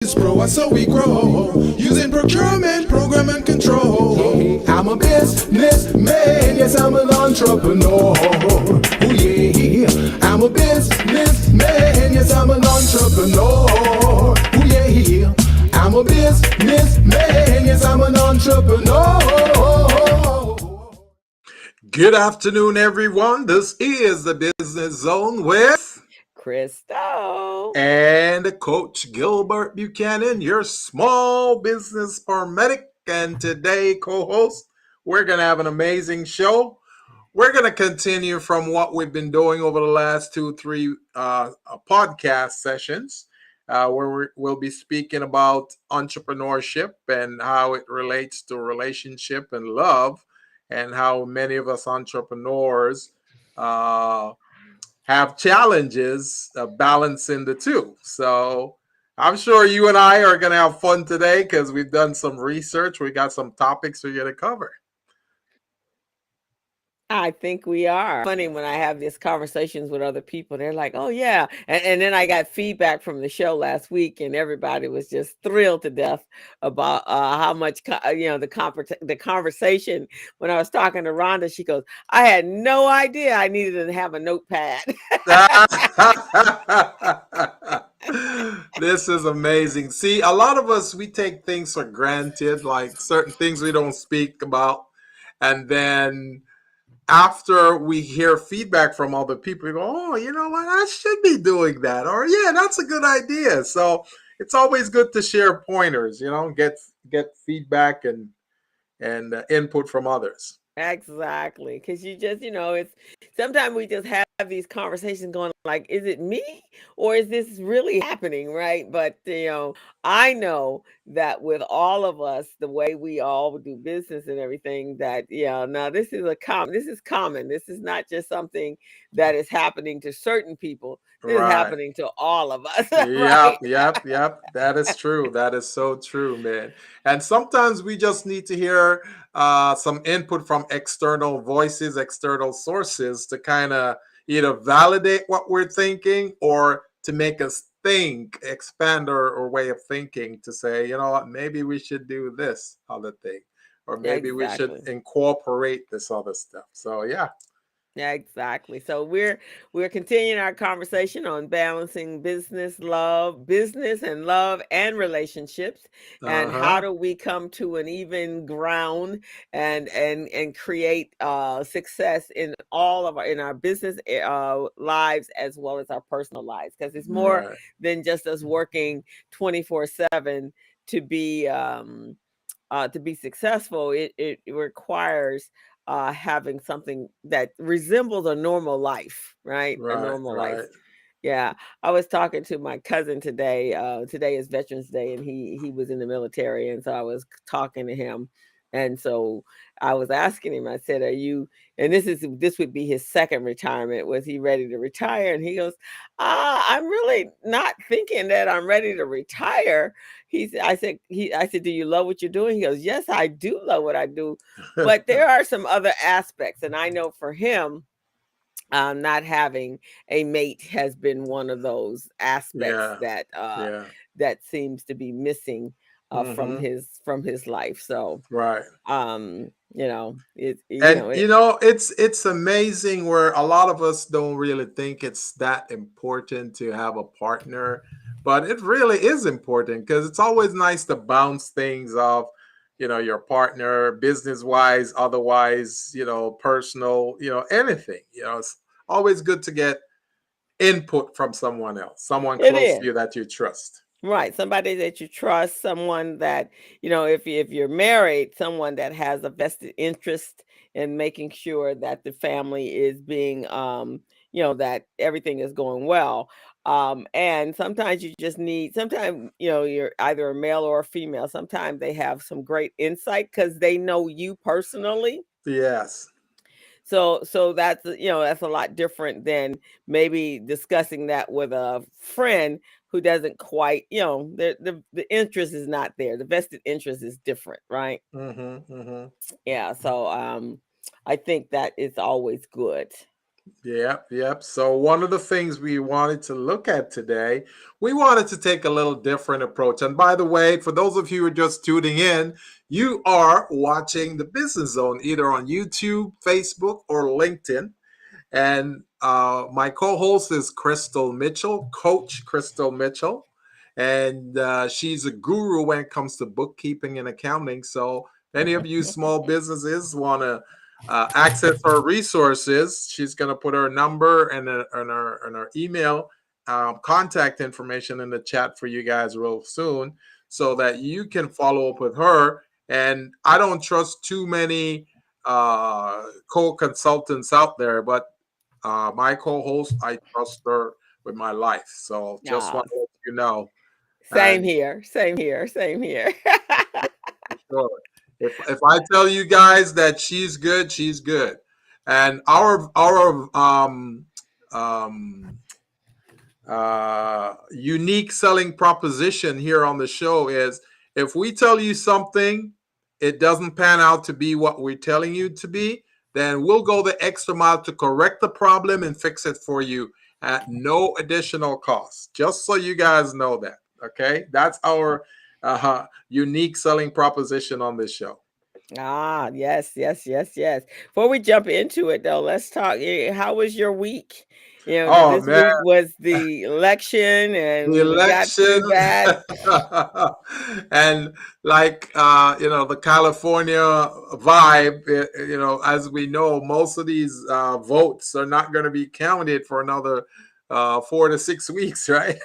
SmallBizPro, and so we grow using procurement, program, and control. I'm a businessman, yes, I'm an entrepreneur. Oh yeah, I'm a businessman, yes, I'm an entrepreneur. Oh yeah, I'm a businessman, yes, I'm an entrepreneur. Good afternoon, everyone. This is the Business Zone with Crystal. and Coach Gilbert Buchanan, your small business paramedic. And today, co-host, we're going to have an amazing show. We're going to continue from what we've been doing over the last 2, 3 podcast sessions, where we'll be speaking about entrepreneurship and how it relates to relationship and love, and how many of us entrepreneurs have challenges balancing the two. So I'm sure you and I are going to have fun today because we've done some research. We got some topics we're going to cover. I think we are. Funny when I have these conversations with other people, they're like, oh, yeah. And then I got feedback from the show last week, and everybody was just thrilled to death about how much, the conversation. When I was talking to Rhonda, she goes, I had no idea I needed to have a notepad. This is amazing. See, a lot of us, we take things for granted, like certain things we don't speak about. And then after we hear feedback from other people, we go, oh, you know what? I should be doing that. Or, yeah, that's a good idea. So it's always good to share pointers, get feedback and input from others. Exactly. Because you just, it's sometimes we just have these conversations going like, is it me or is this really happening? Right. But, I know that with all of us, the way we all do business and everything, that, yeah, now this is common. This is not just something that is happening to certain people. This is Right. happening to all of us. Yep, Right. yep. That is true. That is so true, man. And sometimes we just need to hear some input from external voices, external sources to kind of either validate what we're thinking or to make us think, expand our way of thinking to say, you know what, maybe we should do this other thing, or maybe we should Exactly. incorporate this other stuff. So, yeah. Yeah, exactly. So we're continuing our conversation on balancing business and love and relationships, and Uh how huh. do we come to an even ground and create success in all of our business lives as well as our personal lives, because it's more Right. than just us working 24/7 to be successful. It requires having something that resembles a normal life, right? A Right. normal life. Right. Yeah, I was talking to my cousin today. Today is Veterans Day, and he was in the military, and so I was talking to him, and so I was asking him. I said, "Are you?" And this would be his second retirement. Was he ready to retire? And he goes, "I'm really not thinking that I'm ready to retire." I said, "Do you love what you're doing?" He goes, "Yes, I do love what I do, but there are some other aspects, and I know for him." Not having a mate has been one of those aspects Yeah. Yeah. that seems to be missing Mm-hmm. from his life. So Right. And it it's amazing where a lot of us don't really think it's that important to have a partner, but it really is important because it's always nice to bounce things off, your partner, business wise, otherwise, personal, anything. It's always good to get input from someone else, someone it close to is. you that you trust. Right, somebody that you trust, someone that, if you're married, someone that has a vested interest in making sure that the family is being, that everything is going well. And sometimes you just need, sometimes, you're either a male or a female. Sometimes they have some great insight because they know you personally. Yes. So that's a lot different than maybe discussing that with a friend who doesn't quite, the interest is not there. The vested interest is different, right? Mm-hmm. Mm-hmm. Yeah. So I think that it's always good. Yep, yep. So one of the things we wanted to look at today, we wanted to take a little different approach. And by the way, for those of you who are just tuning in, you are watching the Business Zone either on YouTube, Facebook, or LinkedIn. And my co-host is Crystal Mitchell, Coach Crystal Mitchell, and she's a guru when it comes to bookkeeping and accounting. So, if any of you small businesses want to access her resources, she's going to put her number and her email contact information in the chat for you guys real soon, so that you can follow up with her. And I don't trust too many co-consultants out there, but my co-host, I trust her with my life. So just Ah, want to let you know. same And here, same here, same here. for sure, if I tell you guys that she's good, she's good. And our unique selling proposition here on the show is, if we tell you something, it doesn't pan out to be what we're telling you to be, then we'll go the extra mile to correct the problem and fix it for you at no additional cost. Just so you guys know that. Okay. That's our unique selling proposition on this show. Ah, yes, yes, yes, yes. Before we jump into it, though, let's talk. How was your week? Oh, This man. week was the election, The and we got election through that. and like the California vibe, as we know, most of these votes are not going to be counted for another 4 to 6 weeks, right?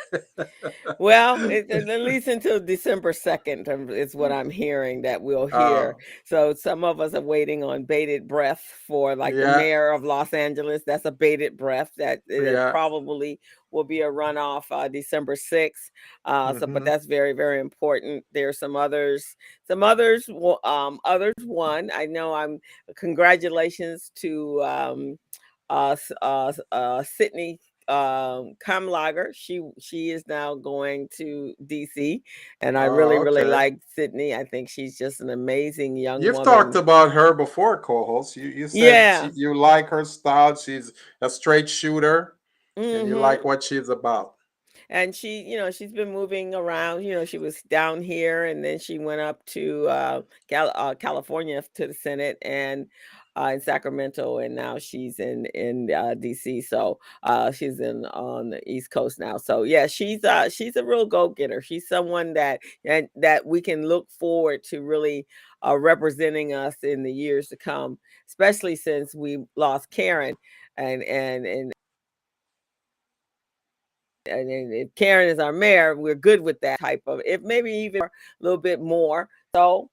Well, at least until December 2nd is what I'm hearing that we'll uh, hear. So some of us are waiting on bated breath for, like, the yeah, mayor of Los Angeles. That's a bated breath. That yeah. probably will be a runoff December 6th. But Hmm. that's very, very important. There's some others. Others won. I know. Congratulations to Sydney Kamlager. She is now going to DC, and I really, Oh, really okay. like Sydney. I think she's just an amazing young You've talked woman. about her before, co-host. You said Yeah. you like her style. She's a straight shooter, and you like Hmm. what she's about. And she's been moving around. She was down here, and then she went up to California to the Senate, and in Sacramento, and now she's in DC. So she's in on the East Coast now. So yeah, she's a real go getter. She's someone that we can look forward to really representing us in the years to come, especially since we lost Karen, and if Karen is our mayor, we're good with that type of, if maybe even a little bit more so,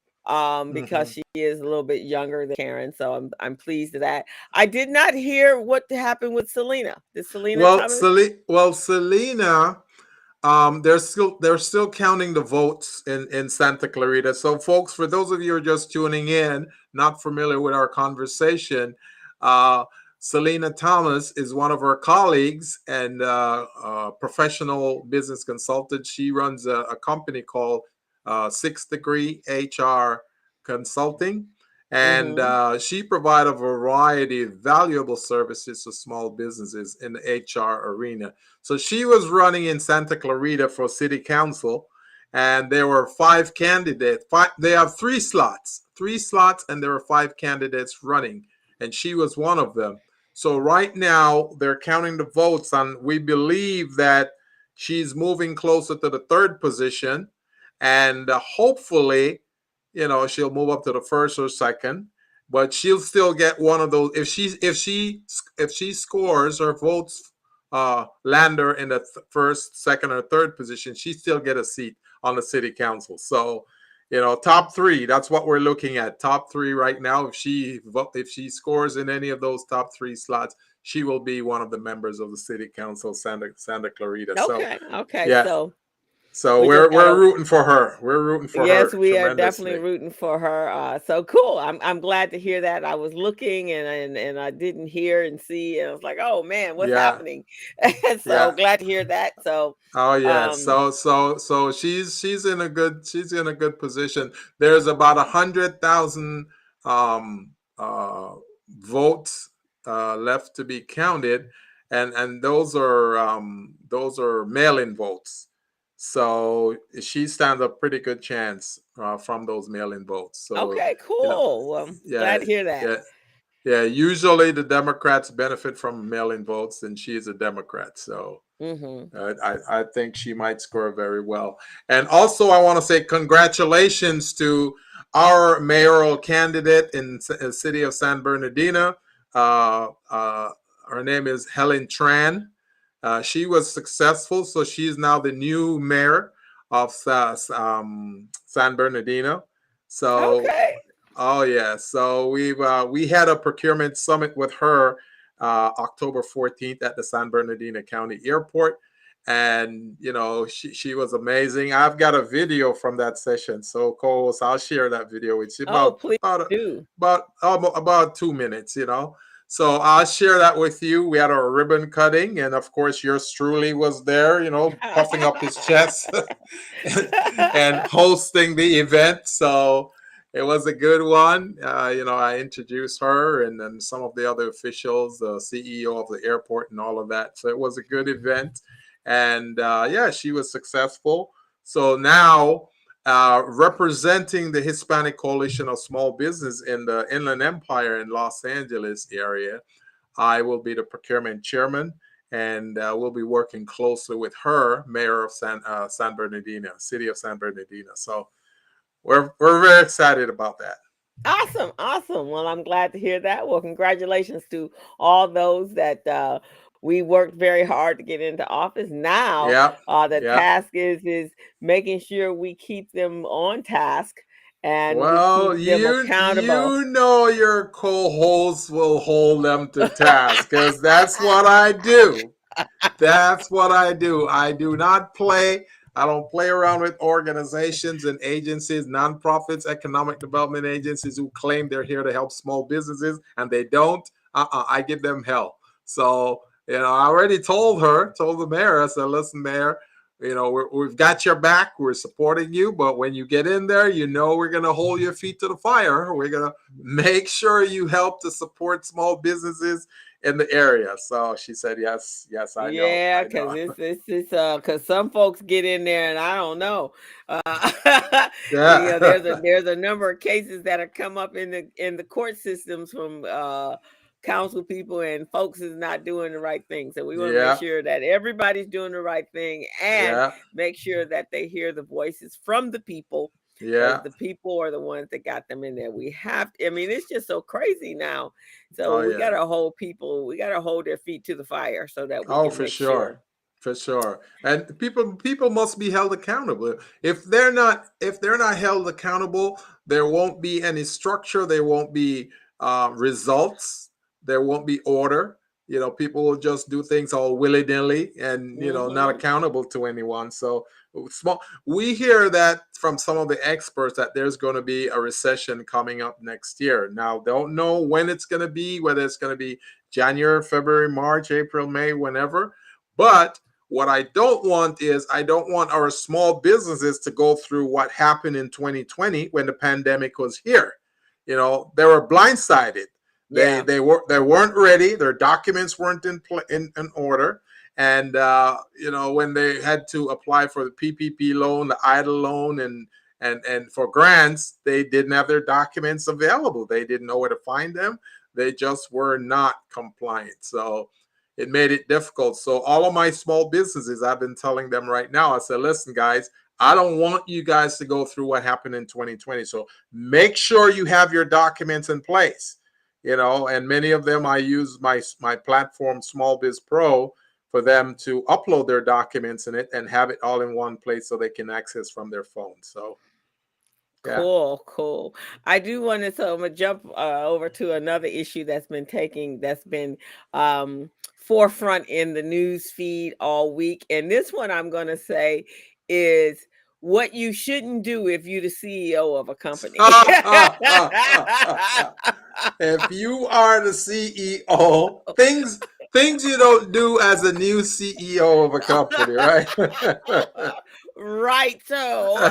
because Hmm. she is a little bit younger than Karen. So I'm pleased with that. I did not hear what happened with Selena. Did Selena Thomas? Selena, they're still counting the votes in Santa Clarita. So, folks, for those of you who are just tuning in, not familiar with our conversation, uh, Selena Thomas is one of our colleagues and professional business consultant. She runs a company called Sixth Degree HR Consulting. And Mm-hmm. she provides a variety of valuable services to small businesses in the HR arena. So she was running in Santa Clarita for city council, and there were five candidates. They have three slots, and there were five candidates running, and she was one of them. So right now they're counting the votes, and we believe that she's moving closer to the third position, and hopefully, she'll move up to the first or second. But she'll still get one of those if she scores her votes land her in the first, second, or third position, she still get a seat on the city council. So, top three. That's what we're looking at. Top three right now. If she scores in any of those top three slots, she will be one of the members of the city council, Santa Clarita. So, Okay. Okay. yeah. So So we just we're gotta. rooting for her. We're rooting for Yes, her we are definitely tremendously. rooting for her. So cool. I'm glad to hear that. I was looking, and I didn't hear and see, and I was like, oh man, what's Yeah. happening? So Yeah. glad to hear that. So Oh yeah, um so she's in a good position. There's about 100,000 um votes left to be counted, and those are mail-in votes. So she stands a pretty good chance from those mail-in votes. So Okay, you know, cool. Well, yeah, glad to hear that. yeah, yeah. Usually the Democrats benefit from mail-in votes, and she's a Democrat. So Hmm. I think she might score very well. And also, I want to say congratulations to our mayoral candidate in the city of San Bernardino. Uh, uh, her name is Helen Tran. She was successful, so she's now the new mayor of San Bernardino. So Okay. oh yeah, so we had a procurement summit with her October 14th at the San Bernardino County Airport, and she was amazing. I've got a video from that session, so Cole, so I'll share that video with you. Oh, About please about do. about 2 minutes, So I'll share that with you. We had our ribbon cutting, and of course, yours truly was there, puffing up his chest and hosting the event. So it was a good one. I introduced her and then some of the other officials, the CEO of the airport, and all of that. So it was a good event, and yeah, she was successful. So now, representing the Hispanic Coalition of Small Business in the Inland Empire in Los Angeles area, I will be the procurement chairman, and we'll be working closely with her, mayor of San Bernardino, city of San Bernardino. So we're very excited about that. Awesome, awesome. Well, I'm glad to hear that. Well, congratulations to all those that we worked very hard to get into office. Now, Yeah, the yeah. task is making sure we keep them on task and we Well, keep them accountable. you know your co-hosts will hold them to task because that's what I do. That's what I do. I do not play. I don't play around with organizations and agencies, nonprofits, economic development agencies who claim they're here to help small businesses and they don't. I give them hell. So, I already told the mayor, I said, listen, mayor, we've got your back. We're supporting you. But when you get in there, we're going to hold your feet to the fire. We're going to make sure you help to support small businesses in the area. So she said, yes, yes, I know, Yeah, I because know. it's because some folks get in there and I don't know. There's a Yeah, there's a number of cases that have come up in the court systems from council people and folks is not doing the right thing. So we want to make yeah, sure that everybody's doing the right thing and yeah, make sure that they hear the voices from the people because yeah. the people are the ones that got them in there. We have to, I mean, it's just so crazy now, Oh so we yeah. gotta hold people, we gotta hold their feet to the fire so that we Oh, can for make sure. sure. For sure. And people must be held accountable. If they're not held accountable, there won't be any structure, there won't be results, there won't be order. People will just do things all willy-nilly and not Hmm. accountable to anyone. So small we hear that from some of the experts that there's going to be a recession coming up next year. Now, don't know when it's going to be, whether it's going to be January, February, March, April, May, whenever. But what I don't want is I don't want our small businesses to go through what happened in 2020 when the pandemic was here. They were blindsided. They Yeah. they weren't ready. Their documents weren't in order. And when they had to apply for the PPP loan, the idle loan, and for grants, they didn't have their documents available. They didn't know where to find them. They just were not compliant. So it made it difficult. So all of my small businesses, I've been telling them right now, I said, listen, guys, I don't want you guys to go through what happened in 2020. So make sure you have your documents in place. And many of them I use my platform SmallBizPro for them to upload their documents in it and have it all in one place so they can access from their phone. So yeah. Cool, cool. I do want to, so I'm gonna jump over to another issue that's been forefront in the news feed all week, and this one I'm gonna say is what you shouldn't do if you're the CEO of a company. If you are the CEO, things you don't do as a new CEO of a company, right? Right. So,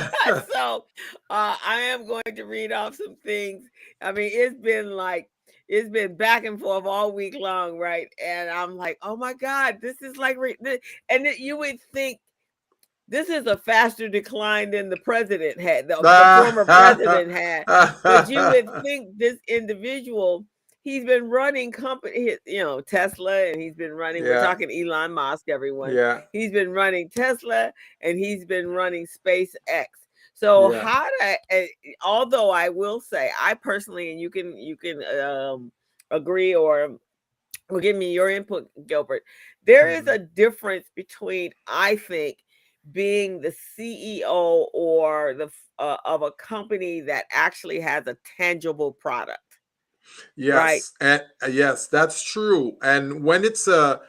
so I am going to read off some things. I mean, it's been like it's been back and forth all week long, right? And I'm like, oh my God, this is like, and you would think this is a faster decline than the president had, the former president had. But you would think this individual, he's been running company, Tesla, and he's been running, we're talking Elon Musk, everyone. Yeah. He's been running Tesla and he's been running SpaceX. So how do although I will say, I personally, and you can agree or give me your input, Gilbert, there is a difference between, I think, being the CEO or the of a company that actually has a tangible product. Right? Yes, and yes, that's true. And when it's a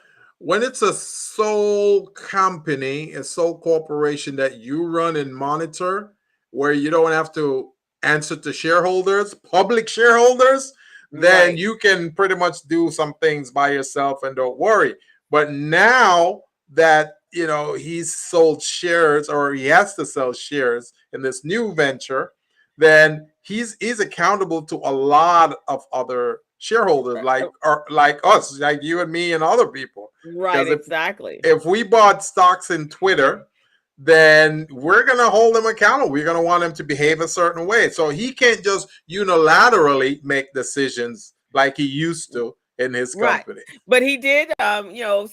sole company, a sole corporation that you run and monitor, where you don't have to answer to shareholders, public shareholders, then Right. you can pretty much do some things by yourself and don't worry. But now that he's sold shares, or he has to sell shares in this new venture, then he's accountable to a lot of other shareholders, like us, like you and me and other people. Right, Because exactly. if we bought stocks in Twitter, then we're gonna hold him accountable. We're gonna want him to behave a certain way. So he can't just unilaterally make decisions like he used to in his company. But he did, Tesla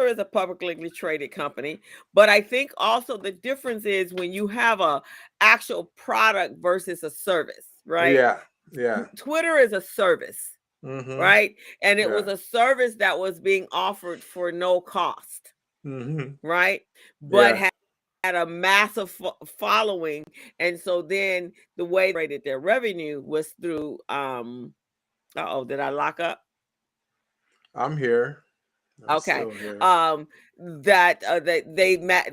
is a publicly traded company. But I think also the difference is when you have a actual product versus a service, right? Yeah. Twitter is a service, right? And it was Yeah. a service that was being offered for no cost, right? But Yeah. had a massive following. And so then the way they rated their revenue was through, did I lock up? I'm here. I'm Okay. still here. That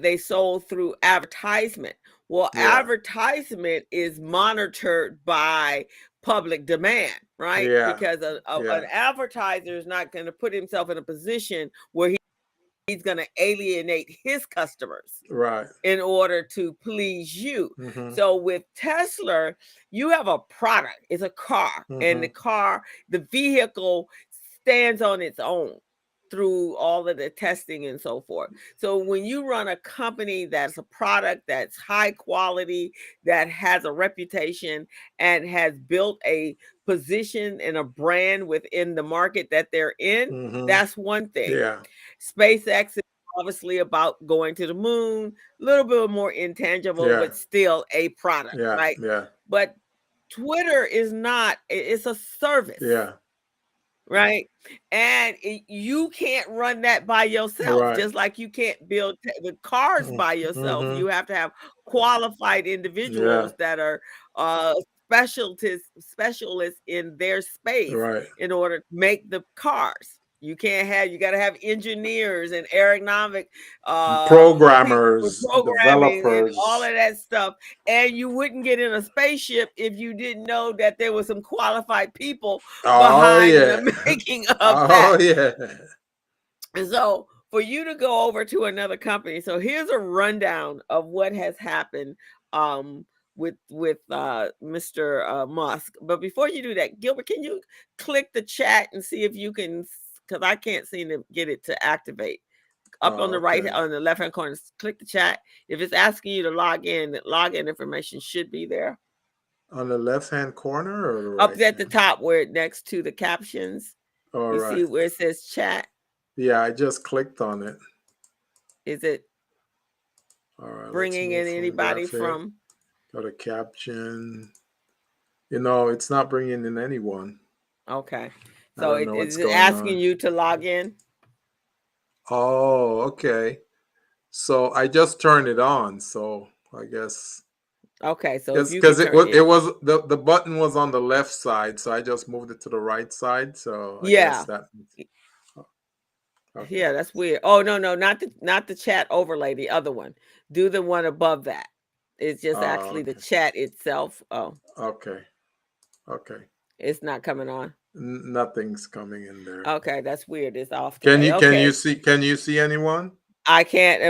they sold through advertisement. Well, advertisement is monitored by public demand, right? Because an advertiser is not going to put himself in a position where he's going to alienate his customers, right, in order to please you. So with Tesla, you have a product. It's a car, and the vehicle stands on its own through all of the testing and so forth. So when you run a company that's a product that's high quality, that has a reputation and has built a position and a brand within the market that they're in, that's one thing. SpaceX is obviously about going to the moon, a little bit more intangible, but still a product, right? But Twitter is not, it's a service. Right. And you can't run that by yourself, just like you can't build the cars by yourself. You have to have qualified individuals that are specialists in their space in order to make the cars. You got to have engineers and aerodynamic programmers, programming and developers, all of that stuff. And you wouldn't get in a spaceship if you didn't know that there were some qualified people behind the making of that. And so for you to go over to another company, so here's a rundown of what has happened with Mr. Musk. But before you do that, Gilbert, can you click the chat and see if you can, because I can't seem to get it to activate. Up on the right, on the left hand corner, click the chat. If it's asking you to log in information should be there. On the left hand corner or the right? Up at the top, where next to the captions. You see where it says chat? Yeah, I just clicked on it. Is it bringing in anybody from? Go to caption. It's not bringing in anyone. Okay. So is it asking you to log in? Oh, okay. So I just turned it on. So I guess. Okay, so because it was the button was on the left side, so I just moved it to the right side. So I guess that. Okay. Yeah, that's weird. Oh no, not the chat overlay, the other one. Do the one above that. It's just actually the chat itself. Oh. Okay. It's not coming on. Nothing's coming in there. Okay, that's weird. It's off. Can you see anyone? I can't.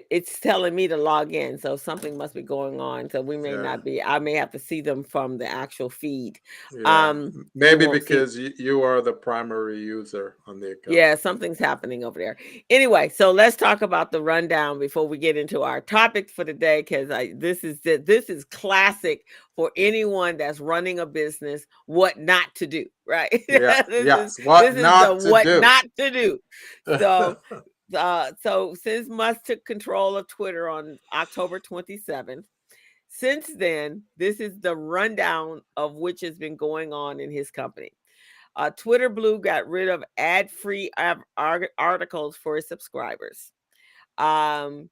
It's telling me to log in, so something must be going on. So we may Yeah, not be. I may have to see them from the actual feed. yeah. We Maybe won't see. because you are the primary user on the account. Yeah, something's happening over there. Anyway, so let's talk about the rundown before we get into our topic for today, because this is classic for anyone that's running a business. What not to do, right? Yeah, this is yes. What this is the not to what do? not to do. So so since Musk took control of Twitter on October 27th, since then, this is the rundown of which has been going on in his company. Twitter Blue got rid of ad-free articles for its subscribers. Um,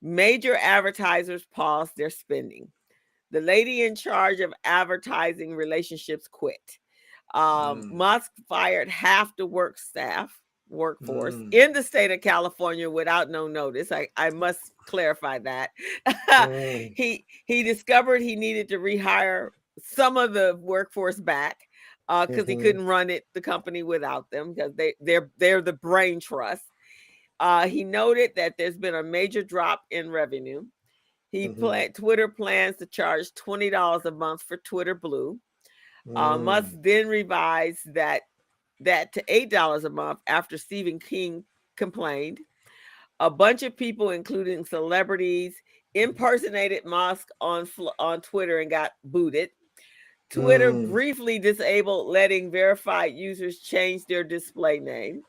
Major advertisers paused their spending. The lady in charge of advertising relationships quit. Mm, Musk fired half the workforce mm, in the state of California without no notice. I must clarify that. mm, He discovered he needed to rehire some of the workforce back because he mhm, couldn't run the company without them because they're the brain trust. He noted that there's been a major drop in revenue. mhm, Twitter plans to charge $20 a month for Twitter Blue. Musk mm, then revised that to $8 a month after Stephen King complained. A bunch of people, including celebrities, impersonated Musk on Twitter and got booted. Twitter mm. briefly disabled letting verified users change their display name.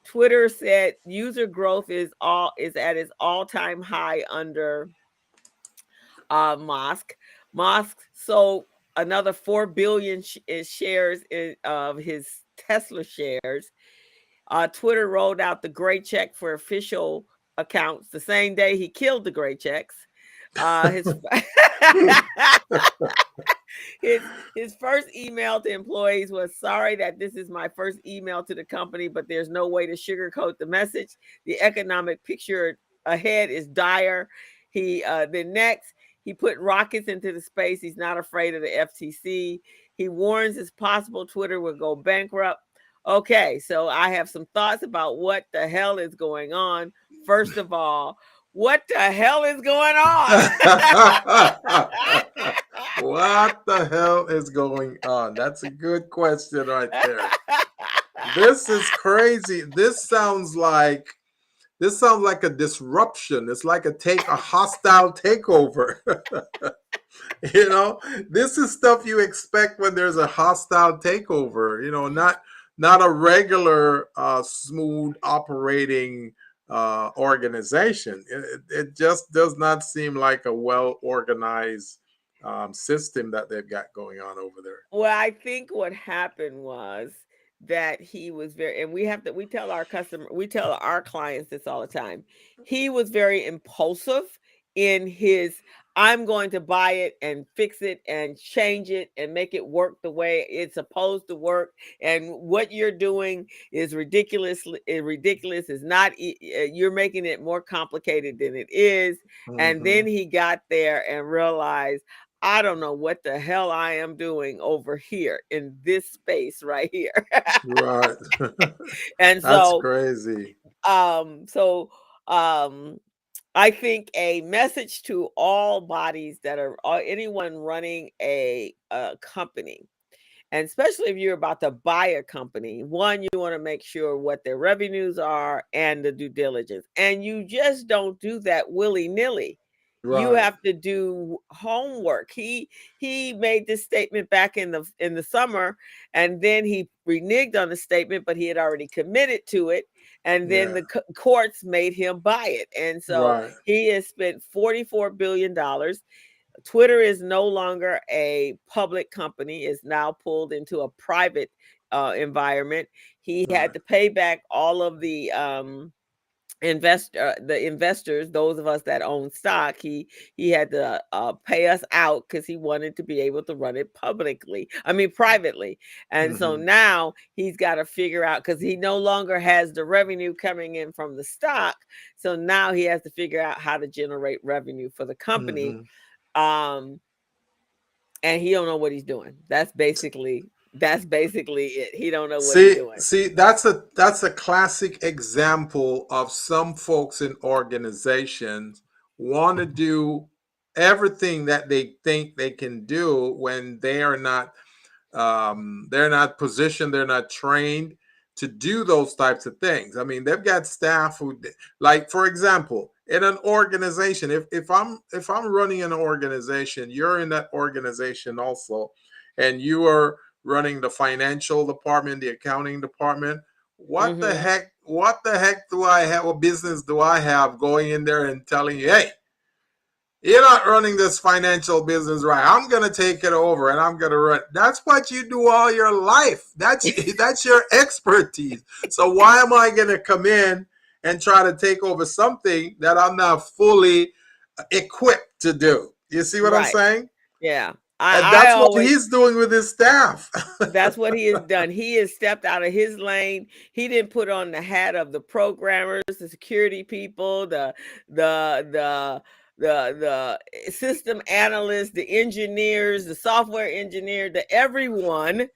Twitter said user growth is at its all-time high under Musk. Musk sold another 4 billion shares of his Tesla shares. Twitter rolled out the gray check for official accounts the same day he killed the gray checks. His his first email to employees was, "Sorry that this is my first email to the company, but there's no way to sugarcoat the message. The economic picture ahead is dire." Then next he put rockets into the space. He's not afraid of the FTC. He warns it's possible Twitter will go bankrupt. Okay, so I have some thoughts about what the hell is going on. First of all, what the hell is going on? What the hell is going on? That's a good question right there. This is crazy. This sounds like a disruption. It's like a hostile takeover. you know, this is stuff you expect when there's a hostile takeover. Not a regular smooth operating organization. It just does not seem like a well organized system that they've got going on over there. Well, I think what happened was that he was very, and we tell our clients this all the time. He was very impulsive in his, I'm going to buy it and fix it and change it and make it work the way it's supposed to work. And what you're doing is ridiculous. Is not, you're making it more complicated than it is. And Hmm. then he got there and realized, I don't know what the hell I am doing over here in this space right here. Right. And That's so, crazy. um, so, um, I think a message to all bodies that are anyone running a company, and especially if you're about to buy a company, one, you want to make sure what their revenues are and the due diligence. And you just don't do that willy-nilly. You Right. have to do homework. He made this statement back in the summer, and then he reneged on the statement, but he had already committed to it, and then Yeah. the courts made him buy it, and so Right. he has spent $44 billion. Twitter is no longer a public company; is now pulled into a private environment. He had Right. to pay back all of the investors, those of us that own stock. He had to pay us out because he wanted to be able to run it privately. And so Hmm. now he's got to figure out, because he no longer has the revenue coming in from the stock, so now he has to figure out how to generate revenue for the company. Hmm. um and he don't know what he's doing. That's basically That's basically it. He don't know what he's See, doing. see, that's a classic example of some folks in organizations want to do everything that they think they can do when they're not positioned, they're not trained to do those types of things. I mean, they've got staff who, like, for example, in an organization, if I'm running an organization, you're in that organization also, and you are running the financial department, the accounting department. Mm-hmm. What the heck do I have? What business do I have going in there and telling you, hey, you're not running this financial business right. I'm gonna take it over and I'm gonna run. That's what you do all your life. That's your expertise. So why am I gonna come in and try to take over something that I'm not fully equipped to do? You see what I'm Right. saying? Yeah. And I that's what always he's doing with his staff. That's what he has done. He has stepped out of his lane. He didn't put on the hat of the programmers, the security people, the the system analysts, the engineers, the software engineer, the everyone.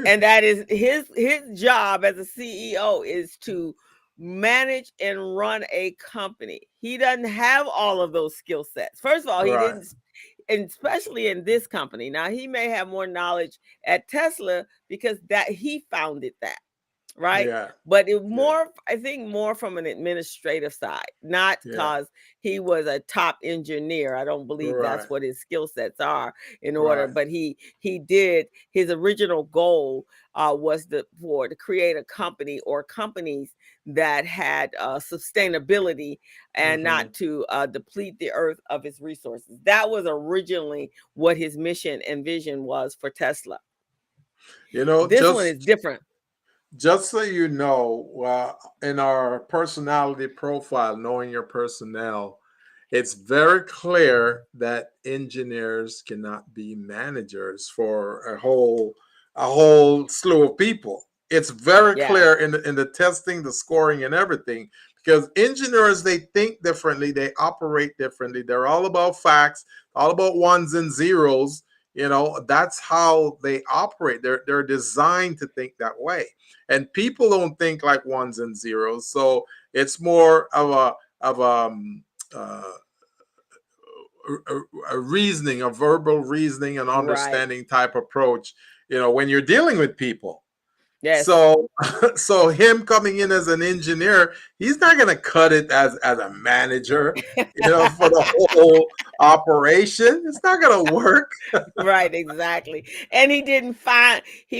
And that is his job as a CEO is to manage and run a company. He doesn't have all of those skill sets. First of all, he Right. didn't, and especially in this company. Now he may have more knowledge at Tesla because that he founded that, right? Yeah. But it Yeah. more, I think, more from an administrative side, not Yeah. because he was a top engineer. I don't believe that's Right. what his skill sets are in order. Right. But he did, his original goal was to create a company or companies that had sustainability and Hmm. not to deplete the earth of its resources. That was originally what his mission and vision was for Tesla. You know, This one is different. just so you know, in our personality profile, knowing your personnel, it's very clear that engineers cannot be managers for a whole slew of people. It's very Yeah. clear in the testing, the scoring, and everything. Because engineers, they think differently, they operate differently. They're all about facts, all about ones and zeros. That's how they operate. They're designed to think that way, and people don't think like ones and zeros. So it's more uh, a reasoning, a verbal reasoning and Right. understanding type approach. When you're dealing with people. Yes. So, so him coming in as an engineer, he's not going to cut it as a manager. For the whole operation, it's not going to work. Right, exactly. And he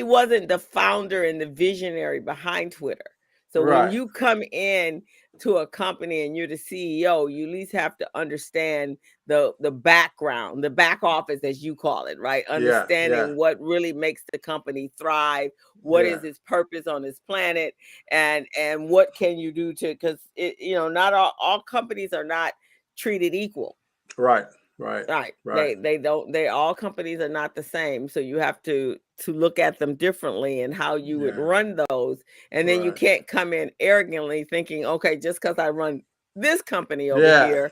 wasn't the founder and the visionary behind Twitter. So when Right. you come in to a company and you're the CEO, you at least have to understand the background, the back office as you call it, right? Yeah. Yeah. Understanding what really makes the company thrive, what Yeah. is its purpose on this planet, and what can you do to, because not all companies are not treated equal. Right. Right. Right. Right. They don't, they all companies are not the same. So you have to look at them differently and how you would Yeah. run those. And then you Right. can't come in arrogantly thinking, okay, just because I run this company over Yeah. here,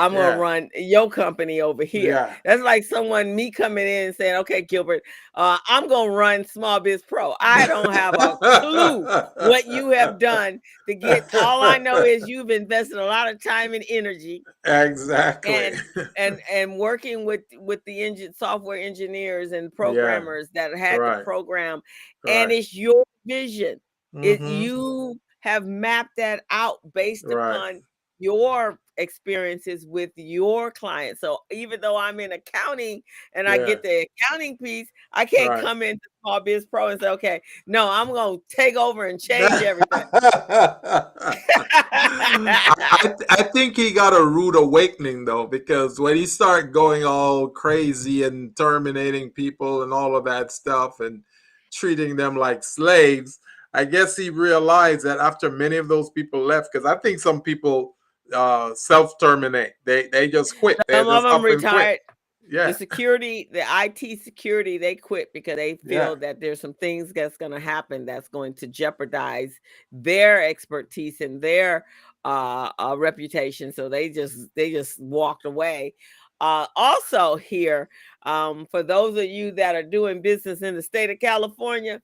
I'm gonna Yeah. run your company over here. Yeah. That's like me coming in and saying, okay, Gilbert, I'm gonna run Small Biz Pro. I don't have a clue what you have done to get. All I know is you've invested a lot of time and energy Exactly. and working with the engine software engineers and Yeah. programmers that had the Right. program, and Right. it's your vision. Mm-hmm. You have mapped that out based Right. upon your experiences with your clients. So even though I'm in accounting and I Yeah. get the accounting piece, I can't Right. come into Small Biz Pro and say, okay, no, I'm gonna take over and change everything. I think he got a rude awakening though, because when he started going all crazy and terminating people and all of that stuff and treating them like slaves, I guess he realized that after many of those people left, because I think some people self terminate. They just quit. They Some of just them up and quit. retired. The Yeah. security, the IT security, they quit because they Yeah. feel that there's some things that's going to happen that's going to jeopardize their expertise and their reputation. So they just walked away. Also here, for those of you that are doing business in the state of California,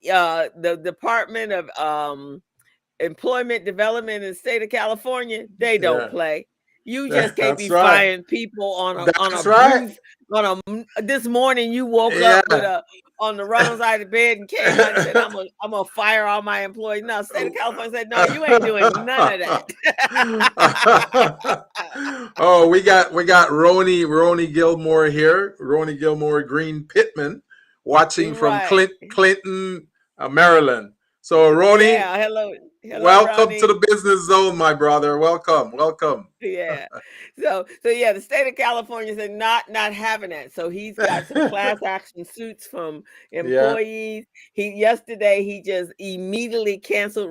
the Department of Employment Development in the state of California, they don't Yeah, play. You just can't that's be right. firing people on a That's right. brief this morning you woke Yeah. up with a on the wrong side of the bed and came out and said I'm gonna fire all my employees. No, state of California said no, you ain't doing none of that. Oh, we got Roni Gilmore here. Roni Gilmore Green Pittman, watching from Right. Clinton, Maryland. So Roni, Yeah. Hello, welcome to Ronnie. the Business Zone, my brother. Welcome. Yeah. So yeah, the state of California said not having that. So he's got some class action suits from Yeah, employees. He just immediately canceled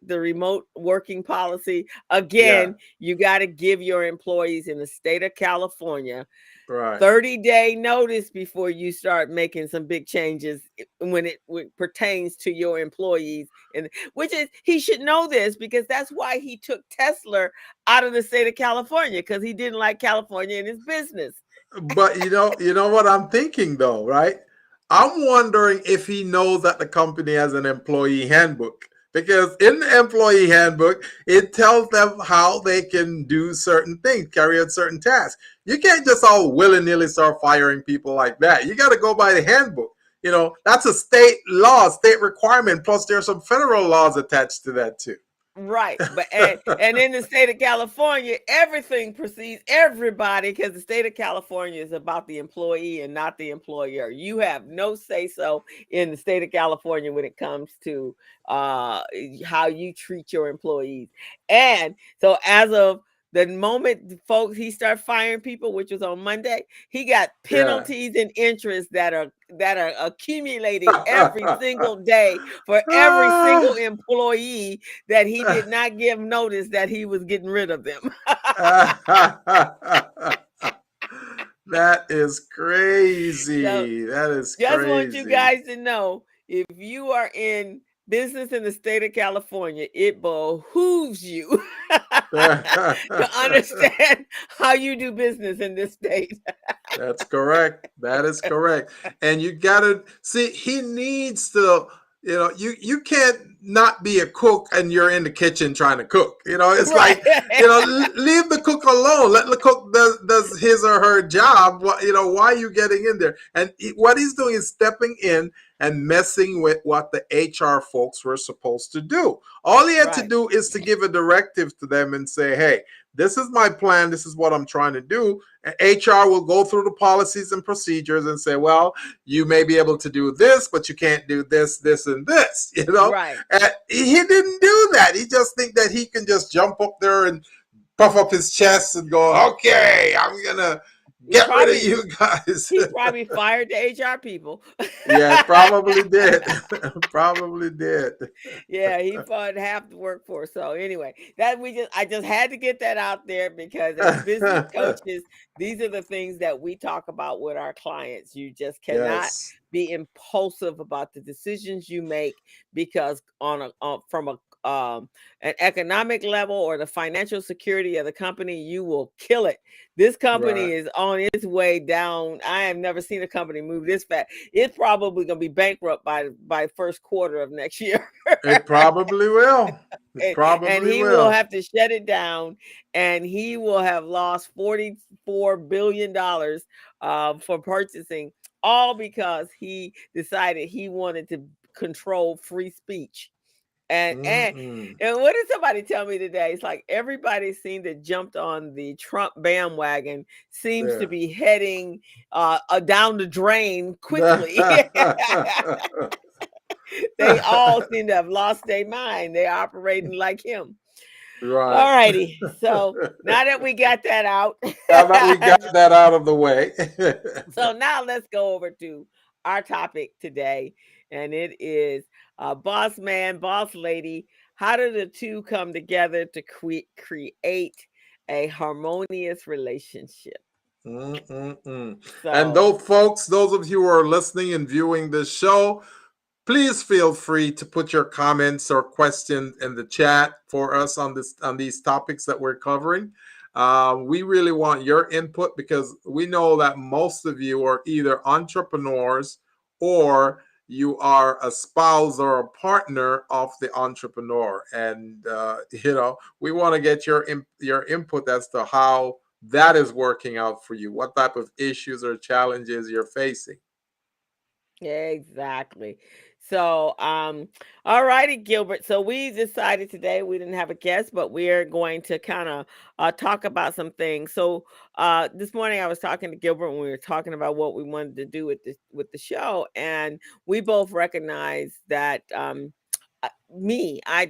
the remote working policy. yeah, Again, you got to give your employees in the state of California right. 30-day notice before you start making some big changes when it pertains to your employees. And which is, he should know this because that's why he took Tesla out of the state of California, because he didn't like California in his business. But you know what I'm thinking though, right? I'm wondering if he knows that the company has an employee handbook. Because in the employee handbook, it tells them how they can do certain things, carry out certain tasks. You can't just all willy-nilly start firing people like that. You got to go by the handbook. That's a state law, state requirement. Plus, there's some federal laws attached to that too. Right. But and in the state of California, everything precedes everybody, because the state of California is about the employee and not the employer. You have no say so in the state of California when it comes to how you treat your employees. And so as of the moment folks he started firing people, which was on Monday, he got Yeah. penalties and interest that are accumulating every single day for every single employee that he did not give notice that he was getting rid of them. That is So crazy. That is just want you crazy. guys to know, if you are in business in the state of California, it behooves you to understand how you do business in this state. That's correct. That is correct. And you gotta see, he needs to, you can't not be a cook and you're in the kitchen trying to cook. It's Right. like, leave the cook alone. Let the cook does his or her job. Why are you getting in there? And what he's doing is stepping in and messing with what the HR folks were supposed to do. All he had to Right. do is to give a directive to them and say, hey, this is my plan. This is what I'm trying to do. And HR will go through the policies and procedures and say, well, you may be able to do this, but you can't do this, this, and this. Right. And he didn't do that. He just think that he can just jump up there and puff up his chest and go, okay, I'm gonna He get rid of probably you guys. he probably fired the HR people. Yeah, probably did. Probably did. Yeah, he fought half the workforce. So anyway, I just had to get that out there, because as business coaches, these are the things that we talk about with our clients. You just cannot Yes. be impulsive about the decisions you make, because from a an economic level or the financial security of the company, you will kill it. This company Right. is on its way down. I have never seen a company move this fast. It's probably going to be bankrupt by first quarter of next year. It probably will. It And probably he will will. have to shut it down, and he will have lost $44 billion for purchasing, all because he decided he wanted to control free speech. And and Mm-mm. and what did somebody tell me today? It's like everybody seemed to jumped on the Trump bandwagon seems to Yeah. be heading down the drain quickly. They all seem to have lost their mind. They're operating like him. Right. All righty. So now that we got that out, Now that we got that out of the way. so now let's go over to our topic today, and it is boss man, boss lady. How do the two come together to create a harmonious relationship? Mm-mm-mm. And So those folks, those of you who are listening and viewing this show, please feel free to put your comments or questions in the chat for us on these topics that we're covering. We really want your input because we know that most of you are either entrepreneurs or you are a spouse or a partner of the entrepreneur, and we want to get your input as to how that is working out for you, what type of issues or challenges you're facing. Exactly. So, all righty, Gilbert. So we decided today we didn't have a guest, but we're going to kind of talk about some things. So, this morning I was talking to Gilbert when we were talking about what we wanted to do with the show, and we both recognized that I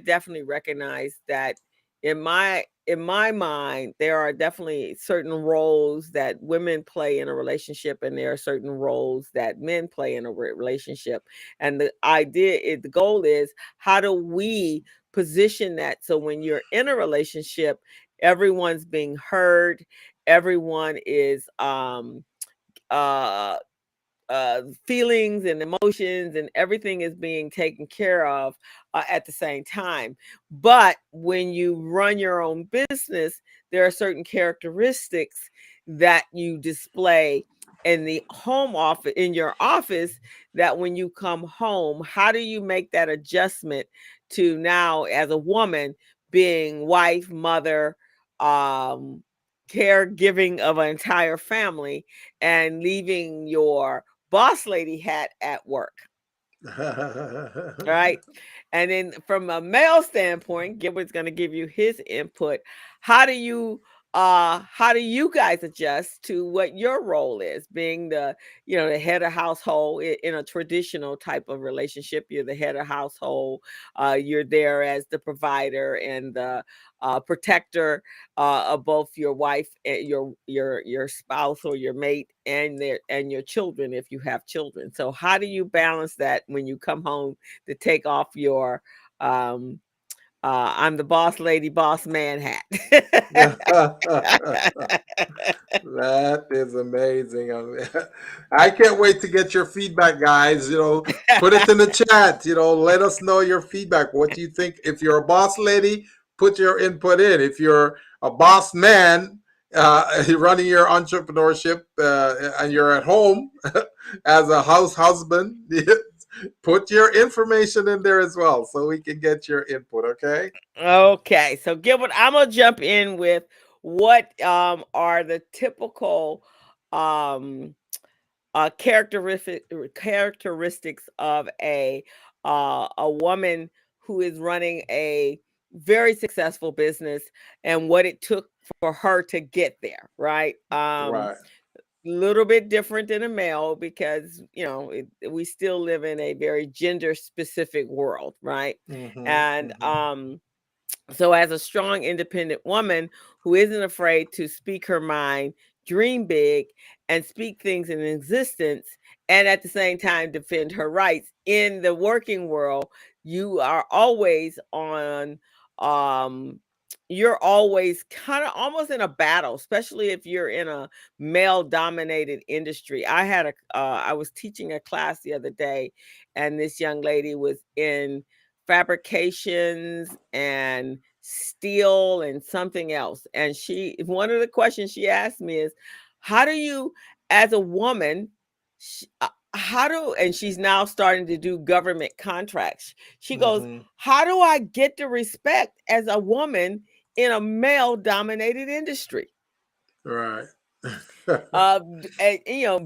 definitely recognize that in my mind, there are definitely certain roles that women play in a relationship, and there are certain roles that men play in a relationship. And the goal is, how do we position that so when you're in a relationship, everyone's being heard, everyone is uh feelings and emotions and everything is being taken care of at the same time. But when you run your own business, there are certain characteristics that you display in the home office, in your office, that when you come home, how do you make that adjustment to now as a woman being wife, mother, um, caregiving of an entire family, and leaving your boss lady hat at work. All right. And then from a male standpoint, Gilbert's going to give you his input. How do you how do you guys adjust to what your role is, being the head of household in a traditional type of relationship? You're the head of household. You're there as the provider and the protector of both your wife and your spouse or your mate and your children if you have children. So how do you balance that when you come home to take off your um I'm the boss lady, boss man hat? That is amazing. I can't wait to get your feedback, guys. Put it in the chat. Let us know your feedback. What do you think? If you're a boss lady, put your input in. If you're a boss man, running your entrepreneurship, and you're at home as a house husband, put your information in there as well so we can get your input. Okay. Okay, so Gilbert, I'm gonna jump in with what are the typical um characteristics of a woman who is running a very successful business, and what it took for her to get there, right? Right. Little bit different than a male because we still live in a very gender specific world, right? Mm-hmm, And mm-hmm. so, as a strong, independent woman who isn't afraid to speak her mind, dream big, and speak things in existence, and at the same time defend her rights in the working world, you are always on. Um, you're always kind of almost in a battle, especially if you're in a male-dominated industry. I was teaching a class the other day, and this young lady was in fabrications and steel and something else. And one of the questions she asked me is, how do you, as a woman, and she's now starting to do government contracts. She goes, Mm-hmm. how do I get the respect as a woman in a male dominated industry? Right.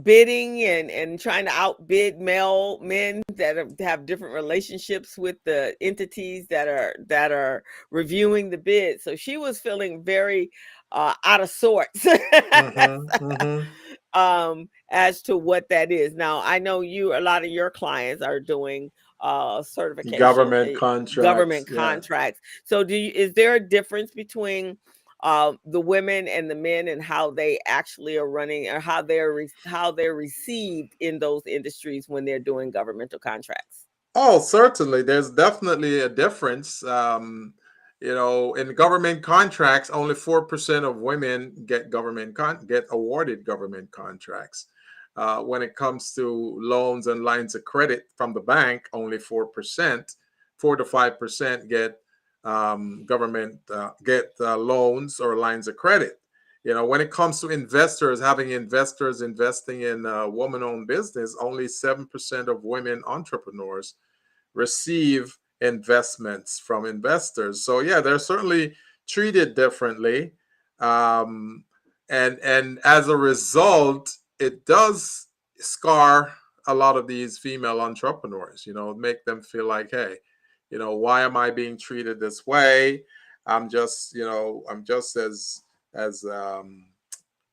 Bidding and trying to outbid male men that have different relationships with the entities that are reviewing the bid. So she was feeling very out of sorts Mm-hmm. Mm-hmm. as to what that is. Now I know a lot of your clients are doing certification, Government contracts. government Yeah. contracts. So is there a difference between the women and the men, and how they actually are running, or how they're received in those industries when they're doing governmental contracts? Oh, certainly. There's definitely a difference. In government contracts, only 4% of women get awarded government contracts. When it comes to loans and lines of credit from the bank, only 4%, 4 to 5% get government get loans or lines of credit. When it comes to investors, having investors investing in a woman-owned business, only 7% of women entrepreneurs receive investments from investors. So yeah, they're certainly treated differently, um, and as a result, it does scar a lot of these female entrepreneurs. Make them feel like, hey, why am I being treated this way? I'm just as A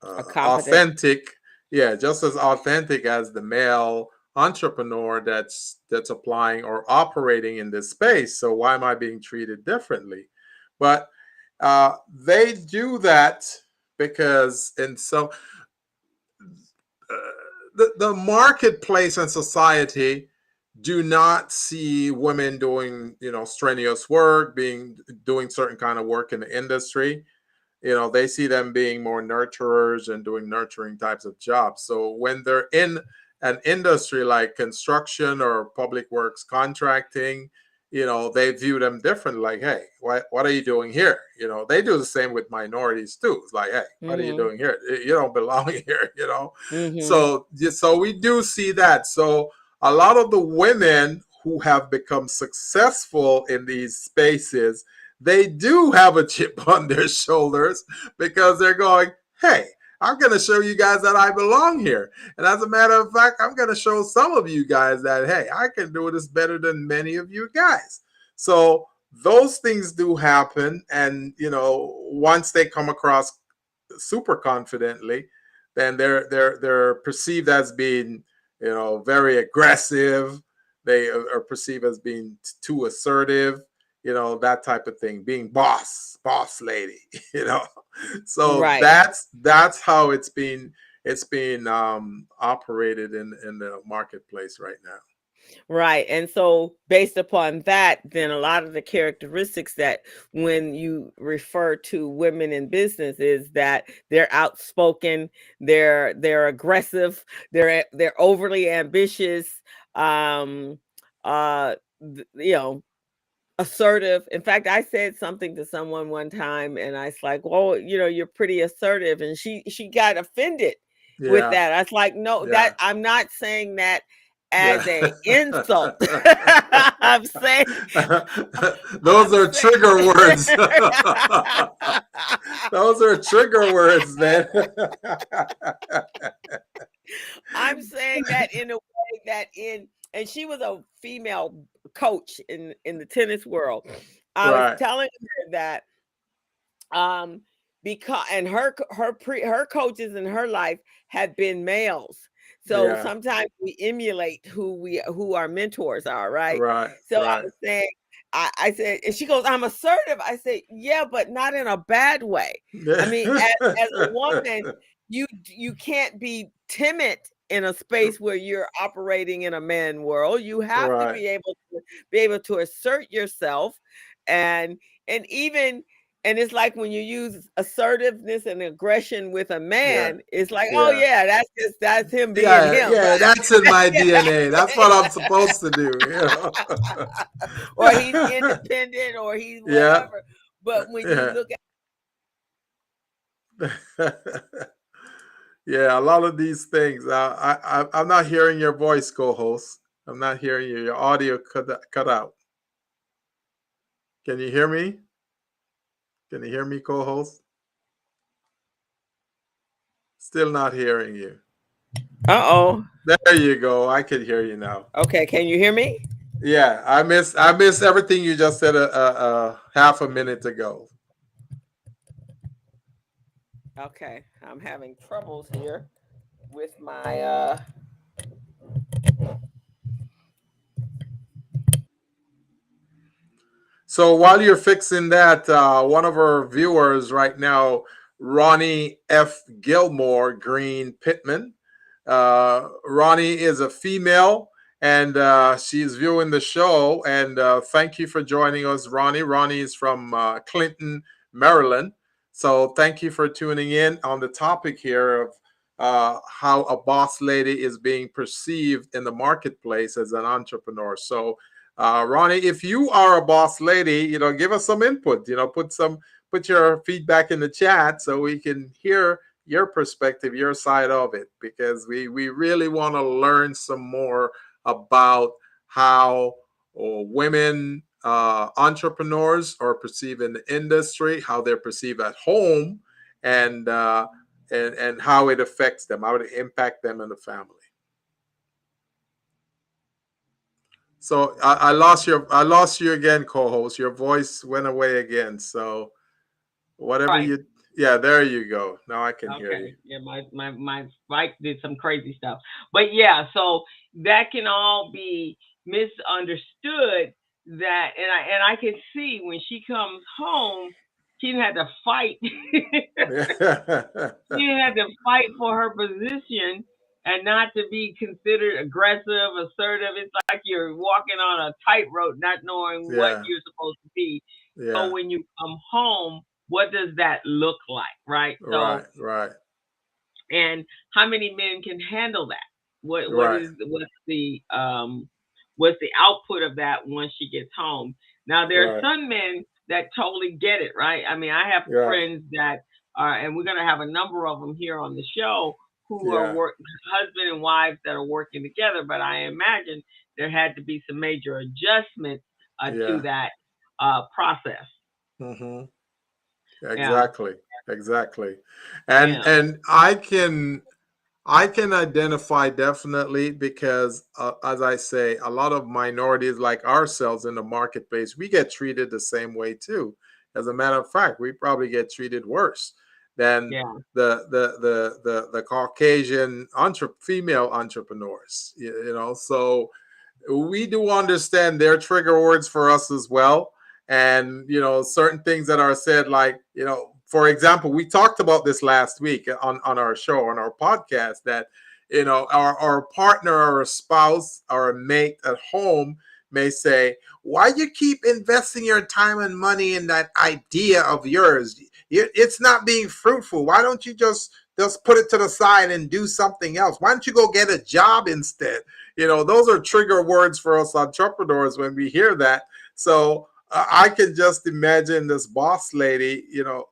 competent. authentic, yeah, just as authentic as the male entrepreneur that's applying or operating in this space. So why am I being treated differently? But they do that because uh, the marketplace and society do not see women doing strenuous work, doing certain kind of work in the industry. They see them being more nurturers and doing nurturing types of jobs. So when they're in an industry like construction or public works contracting, they view them different. Like, hey, what are you doing here? They do the same with minorities too. It's like, hey, what are you Mm-hmm. doing here? You don't belong here. Mm-hmm. So we do see that. So a lot of the women who have become successful in these spaces, they do have a chip on their shoulders because they're going, hey, I'm going to show you guys that I belong here. And as a matter of fact, I'm going to show some of you guys that, hey, I can do this better than many of you guys. So those things do happen. And, once they come across super confidently, then they're perceived as being, very aggressive. They are perceived as being too assertive, that type of thing, being boss lady, you know. So Right. that's how it's being operated in the marketplace right now. Right. And so, based upon that, then a lot of the characteristics that when you refer to women in business is that they're outspoken, they're aggressive, they're overly ambitious, um, you know, assertive. In fact, I said something to someone one time and I was like, "Well, you're pretty assertive." And she got offended with Yeah, that. I was like, "No, that yeah, I'm not saying that yeah. as a insult." I'm saying Those I'm are trigger words. saying Those are trigger words, man. I'm saying that in a way that and she was a female coach in the tennis world. I was Right. telling her that um because and her coaches in her life had been males, so Yeah. sometimes we emulate who our mentors are, right? Right. So I Right. was saying, I said, and she goes, I'm assertive. I said, yeah, but not in a bad way. I mean, as a woman, you can't be timid in a space where you're operating in a man world. You have to Right. be able to assert yourself, and even and it's like when you use assertiveness and aggression with a Yeah. man, it's like, oh Yeah. yeah, that's him being Yeah. him, Yeah. That's in right? my DNA. That's what I'm supposed to do. Or he's independent, or he's Yeah. whatever. But when you Yeah. look at Yeah. A lot of these things. I'm not hearing your voice, co-host. I'm not hearing you. Your audio cut out. Can you hear me? Can you hear me, co-host? Still not hearing you. uh-oh. There you go. I can hear you now. Okay, can you hear me? Yeah, I missed everything you just said a half a minute ago. Okay, I'm having troubles here with my So while you're fixing that, one of our viewers right now, Ronnie F. Gilmore Green Pittman. Ronnie is a female, and she's viewing the show. And thank you for joining us, Ronnie. Ronnie is from Clinton, Maryland. So thank you for tuning in on the topic here of how a boss lady is being perceived in the marketplace as an entrepreneur. So Ronnie, if you are a boss lady, give us some input. put your feedback in the chat so we can hear your perspective, your side of it, because we really want to learn some more about how women entrepreneurs are perceived in the industry, how they're perceived at home, and and how it affects them, how it impact them in the family. So I lost you again, co-host. Your voice went away again. So whatever Right. you, yeah, there you go. Now I can hear you. Okay. Yeah, my bike did some crazy stuff. But yeah, so that can all be misunderstood, that and I can see when she comes home, she had to fight. She had to fight for her position and not to be considered aggressive, assertive. It's like you're walking on a tightrope, not knowing what Yeah, you're supposed to be. So yeah, when you come home, what does that look like, right? So, right, right, and how many men can handle that? What right, is what's the output of that once she gets home? Now there are right, some men that totally get it, right? I mean, I have right, friends that are, and we're gonna have a number of them here on the show, who are yeah, husband and wives that are working together. But I imagine there had to be some major adjustments to yeah. that process. Mm-hmm. Yeah, Exactly, exactly. yeah, And I can identify definitely because, as I say, a lot of minorities like ourselves in the marketplace, we get treated the same way too. As a matter of fact, we probably get treated worse than yeah. the Caucasian female entrepreneurs. You know, so we do understand their trigger words for us as well. And, you know, certain things that are said, like, you know, for example, we talked about this last week on our show, on our podcast, that, you know, our partner or a spouse or a mate at home may say, why you keep investing your time and money in that idea of yours? It's not being fruitful. Why don't you just put it to the side and do something else? Why don't you go get a job instead? You know, those are trigger words for us entrepreneurs when we hear that. So I can just imagine this boss lady, you know,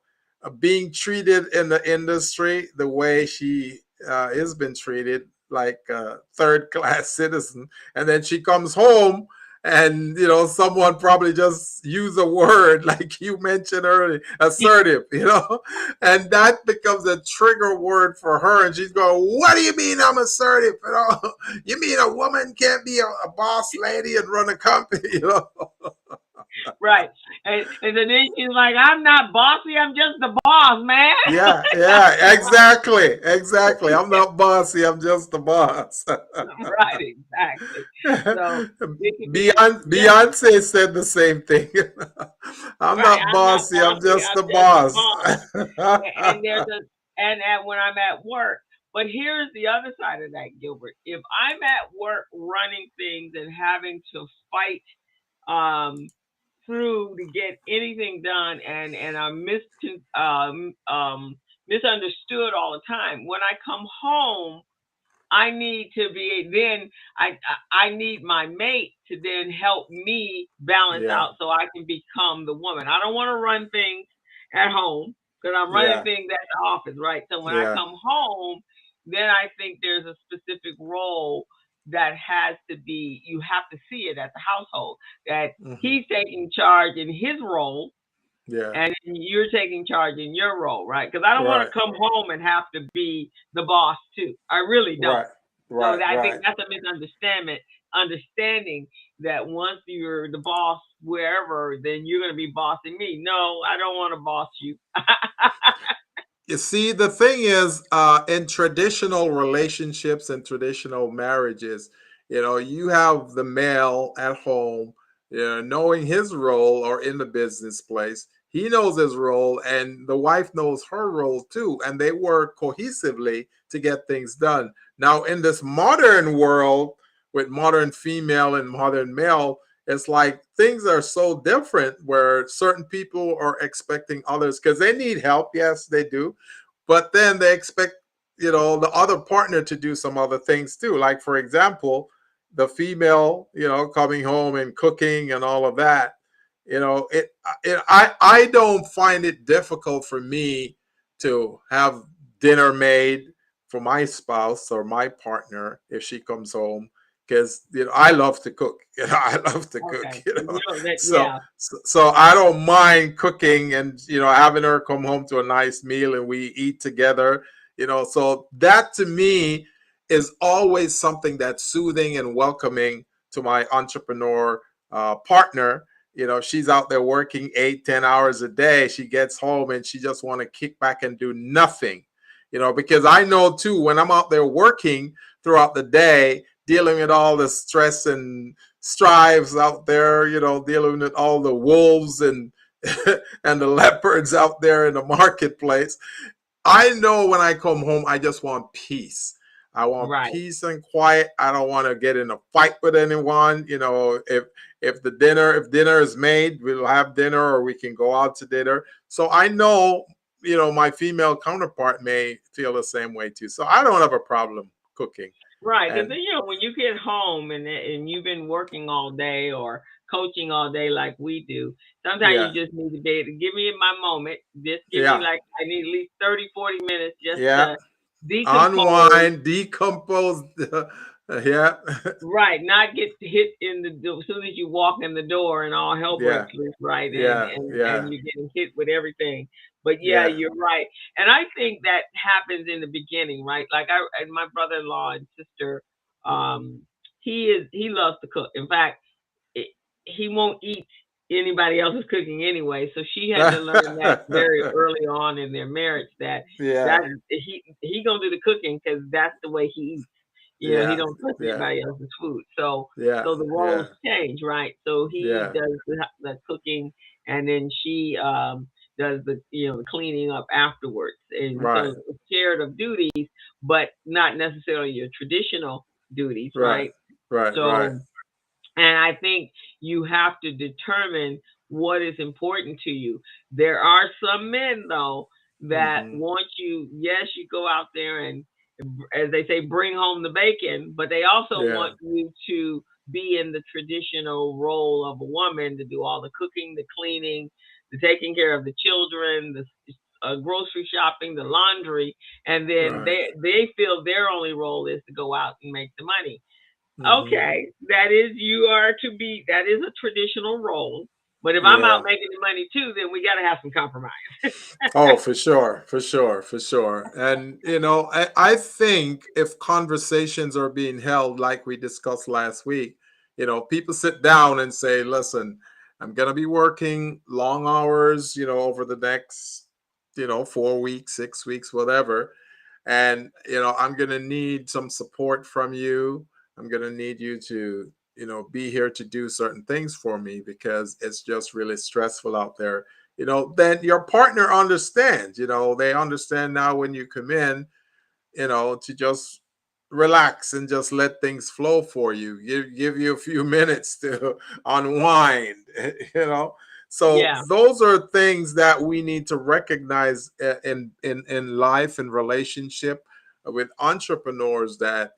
being treated in the industry the way she is been treated, like a third class citizen. And then she comes home and, you know, someone probably just use a word like you mentioned earlier, assertive, you know, and that becomes a trigger word for her. And she's going, what do you mean I'm assertive? You know, you mean a woman can't be a boss lady and run a company? You know? Right. And then she's like, I'm not bossy, I'm just the boss, man. Yeah, yeah, exactly, exactly. I'm not bossy. I'm just the boss. Right, exactly. So it could be, yeah, Beyonce said the same thing. I'm right. not I'm not bossy. I'm bossy, just I'm the just the boss. boss. And there's a and at when I'm at work. But here's the other side of that, Gilbert. If I'm at work running things and having to fight um through to get anything done, and I'm misunderstood all the time. When I come home, I need to be then I need my mate to then help me balance Yeah, out so I can become the woman. I don't want to run things at home because I'm running yeah, things at the office, right? So when I yeah. come home, then I think there's a specific role that has to be, you have to see it at the household, that Hmm. he's taking charge in his role Yeah, and you're taking charge in your role, right? Because I don't want right, to come home and have to be the boss too. I really don't. right, So right, I think right. that's a misunderstanding. Understanding that once you're the boss wherever, then you're going to be bossing me. No, I don't want to boss you. You see, the thing is, in traditional relationships and traditional marriages, you know, you have the male at home, you know, knowing his role, or in the business place. He knows his role, and the wife knows her role too, and they work cohesively to get things done. Now, in this modern world with modern female and modern male, it's like things are so different where certain people are expecting others because they need help. Yes, they do, but then they expect, you know, the other partner to do some other things too, like for example, the female, you know, coming home and cooking and all of that. I don't find it difficult for me to have dinner made for my spouse or my partner if she comes home, because I love to cook. I love to cook. Okay. So you know that, So, yeah. so I don't mind cooking and having her come home to a nice meal and we eat together. So that to me is always something that's soothing and welcoming to my entrepreneur partner. She's out there working 8-10 hours a day. She gets home and she just want to kick back and do nothing. Because I know too, when I'm out there working throughout the day, dealing with all the stress and strives out there, dealing with all the wolves and and the leopards out there in the marketplace, I know when I come home, I just want peace. I want Right. peace and quiet. I don't want to get in a fight with anyone. If dinner is made, we'll have dinner or we can go out to dinner. So I know, my female counterpart may feel the same way too. So I don't have a problem cooking. Right, because And when you get home and you've been working all day or coaching all day like we do, sometimes you yeah, just need to be able to give me my moment. Just give me, yeah, like, I need at least 30-40 minutes just yeah. to decompose. Unwind, decompose. Yeah, Right, not get hit in the door as soon as you walk in the door and all hell breaks yeah, loose, right? And yeah, and yeah, and you're getting hit with everything. But yeah, yeah. you're right. And I think that happens in the beginning, right? Like I and my brother-in-law and sister, um, he loves to cook. In fact, it, he won't eat anybody else's cooking anyway. So she had to learn that very early on in their marriage that Yeah, he gonna do the cooking because that's the way he eats. He yeah, don't touch yeah, anybody else's food. So yeah, so the roles yeah, change, right? So he yeah. does the cooking, and then she does the cleaning up afterwards. And so Right, it's shared of duties, but not necessarily your traditional duties, right, right? right, right. So, and I think you have to determine what is important to you. There are some men, though, that Hmm. want you, yes, you go out there and, as they say, bring home the bacon, but they also Yeah, want you to be in the traditional role of a woman to do all the cooking, the cleaning, the taking care of the children, the grocery shopping, the laundry, and then right. they feel their only role is to go out and make the money. Hmm. Okay, that is a traditional role. But if I'm out Yeah. making the money too, then we got to have some compromise. Oh, for sure, for sure, for sure. And I think if conversations are being held like we discussed last week, people sit down and say, "Listen, I'm gonna be working long hours, over the next, 4 weeks, 6 weeks, whatever, and I'm gonna need some support from you. I'm gonna need you to, be here to do certain things for me because it's just really stressful out there." Then your partner understands. They understand now when you come in, to just relax and just let things flow for you. Give you a few minutes to unwind. you know. So Yeah, those are things that we need to recognize in life and relationship with entrepreneurs, that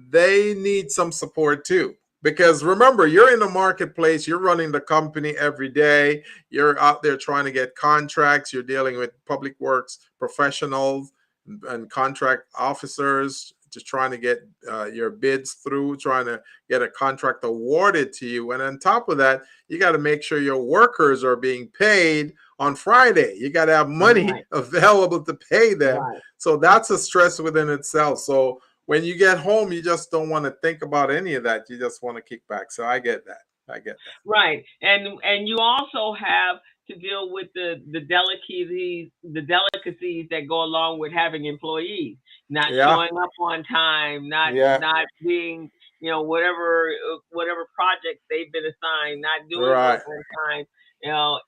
they need some support too. Because remember, you're in the marketplace, you're running the company every day, you're out there trying to get contracts, you're dealing with public works professionals and contract officers, just trying to get your bids through, trying to get a contract awarded to you. And on top of that, you got to make sure your workers are being paid on Friday. You got to have money right, available to pay them. right. So that's a stress within itself. So when you get home, you just don't want to think about any of that. You just want to kick back. So I get that. I get Right. And you also have to deal with the delicacies that go along with having employees, not that. Yeah. showing up on time, not Yeah. not being, whatever projects they've been assigned, not doing Right. work on time,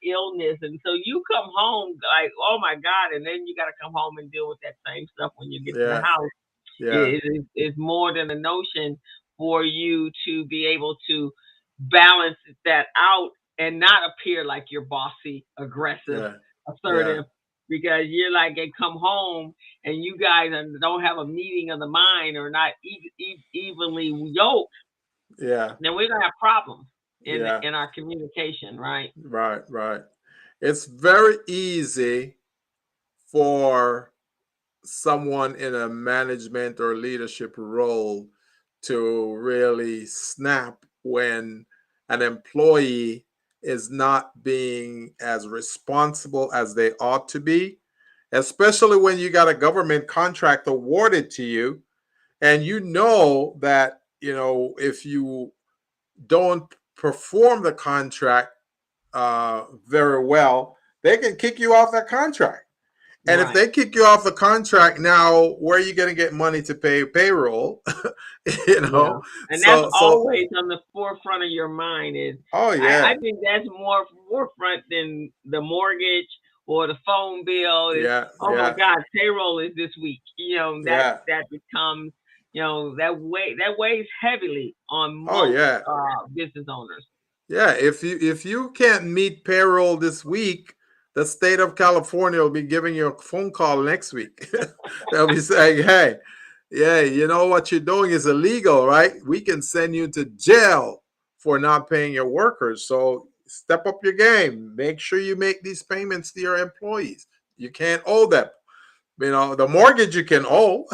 illness. And so you come home like, oh my God, and then you got to come home and deal with that same stuff when you get to the Yeah. house. Yeah. It is more than a notion for you to be able to balance that out and not appear like you're bossy, aggressive, Yeah. Yeah. assertive, because you're like, they come home and you guys don't have a meeting of the mind or not evenly yoked, Yeah. then we're gonna have problems. Yeah. in our communication, right? Right. Right. It's very easy for someone in a management or leadership role to really snap when an employee is not being as responsible as they ought to be, especially when you got a government contract awarded to you and you know that, if you don't perform the contract very well, they can kick you off that contract. And if Right. they kick you off the contract now, where are you going to get money to pay payroll? you Yeah. know, And that's so always on the forefront of your mind is oh I yeah, think that's more forefront than the mortgage or the phone bill is, yeah, oh my yeah, God, payroll is this week. yeah. That becomes, that weighs heavily on Oh most yeah, business owners. yeah. If you can't meet payroll this week, the state of California will be giving you a phone call next week. They'll be saying, "Hey, yeah, you know what you're doing is illegal, right? We can send you to jail for not paying your workers. So step up your game. Make sure you make these payments to your employees. You can't owe them. The mortgage you can owe.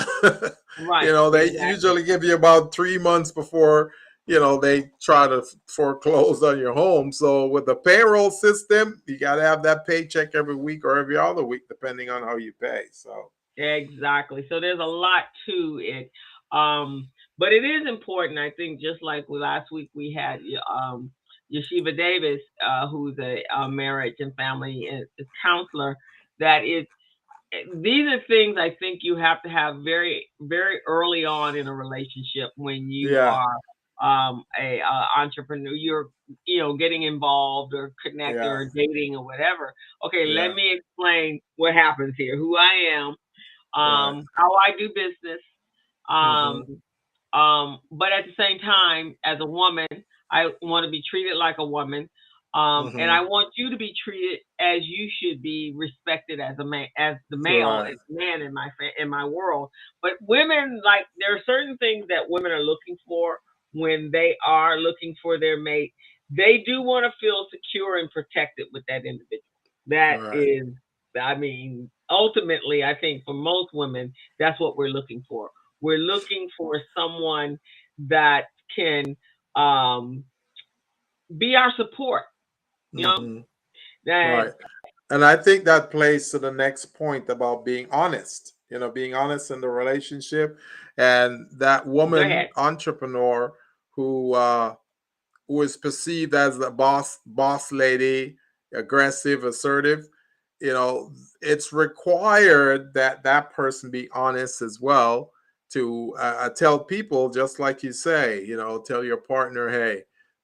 Right, They exactly. usually give you about 3 months before, they try to foreclose on your home. So with the payroll system, you got to have that paycheck every week or every other week, depending on how you pay. So, Exactly. So there's a lot to it. Um, but it is important, I think, just like last week we had Yeshiva Davis, who's a marriage and family counselor, that these are things I think you have to have very, very early on in a relationship when you yeah, are a entrepreneur. You're getting involved or connecting yeah, or dating or whatever. Okay, let yeah, me explain what happens here. Who I am, right. how I do business. Um, Mm-hmm, but at the same time, as a woman, I want to be treated like a woman. And I mm-hmm, want you to be treated as you should be respected as a man, as the male, right, as the man in in my world. But women, like, there are certain things that women are looking for when they are looking for their mate. They do want to feel secure and protected with that individual. That right. is, I mean, ultimately, I think for most women, that's what we're looking for. We're looking for someone that can um, be our support. You know Mm-hmm, that. right. And I think that plays to the next point about being honest, being honest in the relationship. And that Go woman ahead. entrepreneur who is perceived as the boss lady, aggressive, assertive, you know, it's required that that person be honest as well to tell people, just like you say, tell your partner, hey,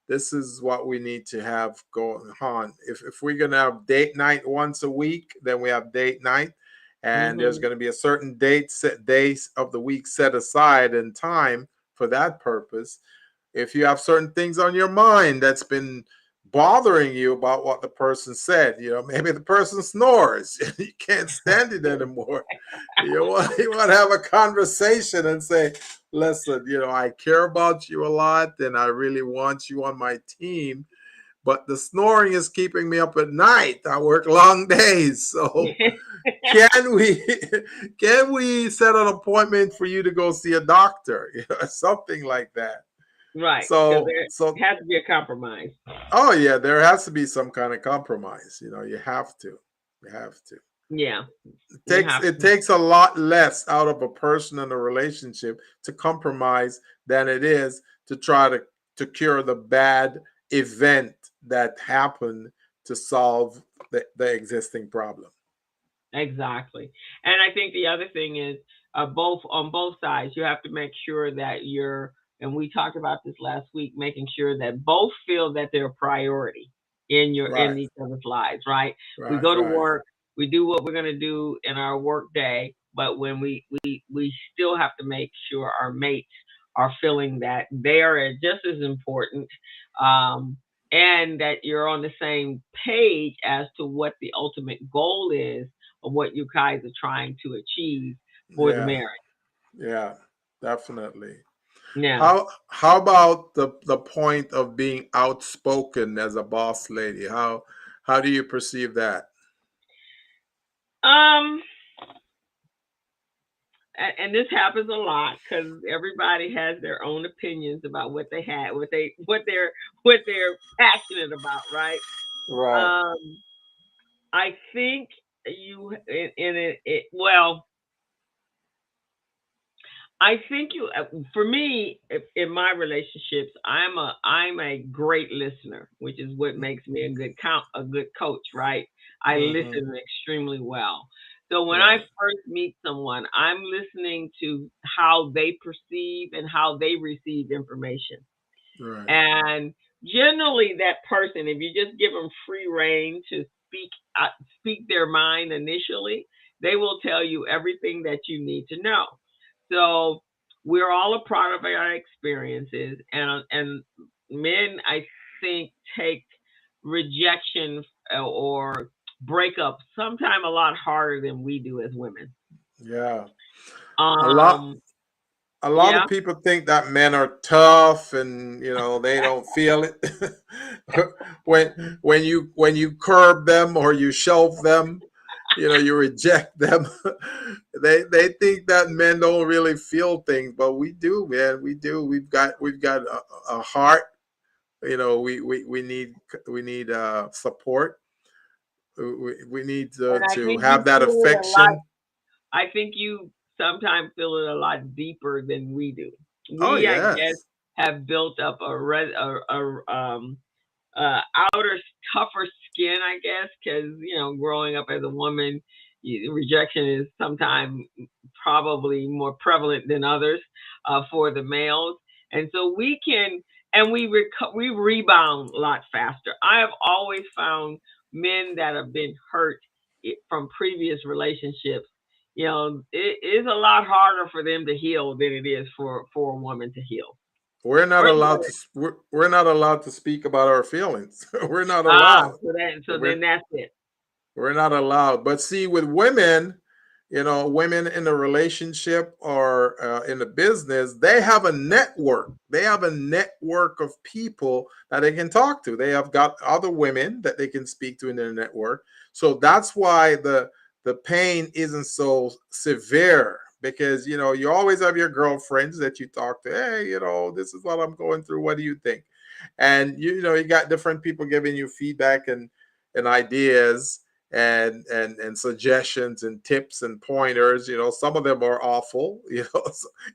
this is what we need to have going on. If we're going to have date night once a week, then we have date night. And there's Hmm. going to be a certain days of the week set aside and time for that purpose. If you have certain things on your mind that's been bothering you about what the person said, maybe the person snores, you can't stand it anymore. You want to have a conversation and say, listen, I care about you a lot and I really want you on my team, but the snoring is keeping me up at night. I work long days. So can we can we set an appointment for you to go see a doctor? Something like that. Right, because So there so has to be a compromise. oh yeah, there has to be some kind of compromise. You have to. You have to. Yeah, It you takes have it to. takes a lot less out of a person in a relationship to compromise than it is to try to cure the bad event that happened to solve the existing problem. Exactly. And I think the other thing is both on both sides, you have to make sure that and we talked about this last week, making sure that both feel that they're a priority in Right, each other's lives, right? We right, go to right. work, we do what we're going to do in our work day, but when we still have to make sure our mates are feeling that they are just as important, um, and that you're on the same page as to what the ultimate goal is of what you guys are trying to achieve for the Yeah, marriage. yeah, definitely. Yeah. How about the point of being outspoken as a boss lady? How do you perceive that? Um, and this happens a lot because everybody has their own opinions about what they had, what they're passionate about, right? Right. Um, I think in it well, I think for me, in my relationships, I'm a great listener, which is what makes me a good coach, right? I Hmm. listen extremely well. So when I Right. first meet someone, I'm listening to how they perceive and how they receive information. Right. And generally, that person, if you just give them free reign to speak their mind initially, they will tell you everything that you need to know. So we're all a product of our experiences, and men, I think, take rejection or breakup sometime a lot harder than we do as women. Yeah. A lot Um, a lot yeah. of people think that men are tough and they don't feel it. When you curb them or you shelf them, you reject them. They think that men don't really feel things, but we do, man. We do. We've got a heart. We need support. We need And I to think you have that feel it a lot. affection. I think you sometimes feel it a lot deeper than we do. Oh We, I guess, yes. have built up a outer tougher skin, I guess, because growing up as a woman, rejection is sometimes probably more prevalent than others for the males, and so we rebound a lot faster. I have always found men that have been hurt from previous relationships. It is a lot harder for them to heal than it is for a woman to heal. We're not Or allowed to. We're not allowed to speak about our feelings. We're not ah, allowed. so We're then that's it. we're not allowed. But see, with women, women in a relationship or in a business, they have a network. They have a network of people that they can talk to. They have got other women that they can speak to in their network. So that's why the pain isn't so severe, because you always have your girlfriends that you talk to. Hey, this is what I'm going through. What do you think? And you got different people giving you feedback and ideas and suggestions and tips and pointers. Some of them are awful.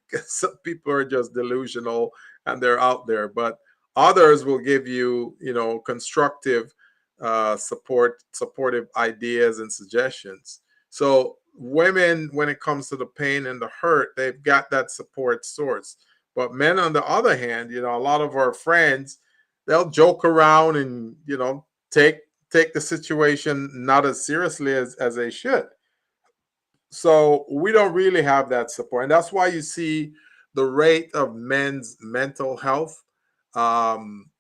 'Cause some people are just delusional and they're out there, but others will give you constructive supportive ideas and suggestions. So women, when it comes to the pain and the hurt, they've got that support source. But men, on the other hand, a lot of our friends, they'll joke around and take the situation not as seriously as they should. So we don't really have that support. And that's why you see the rate of men's mental health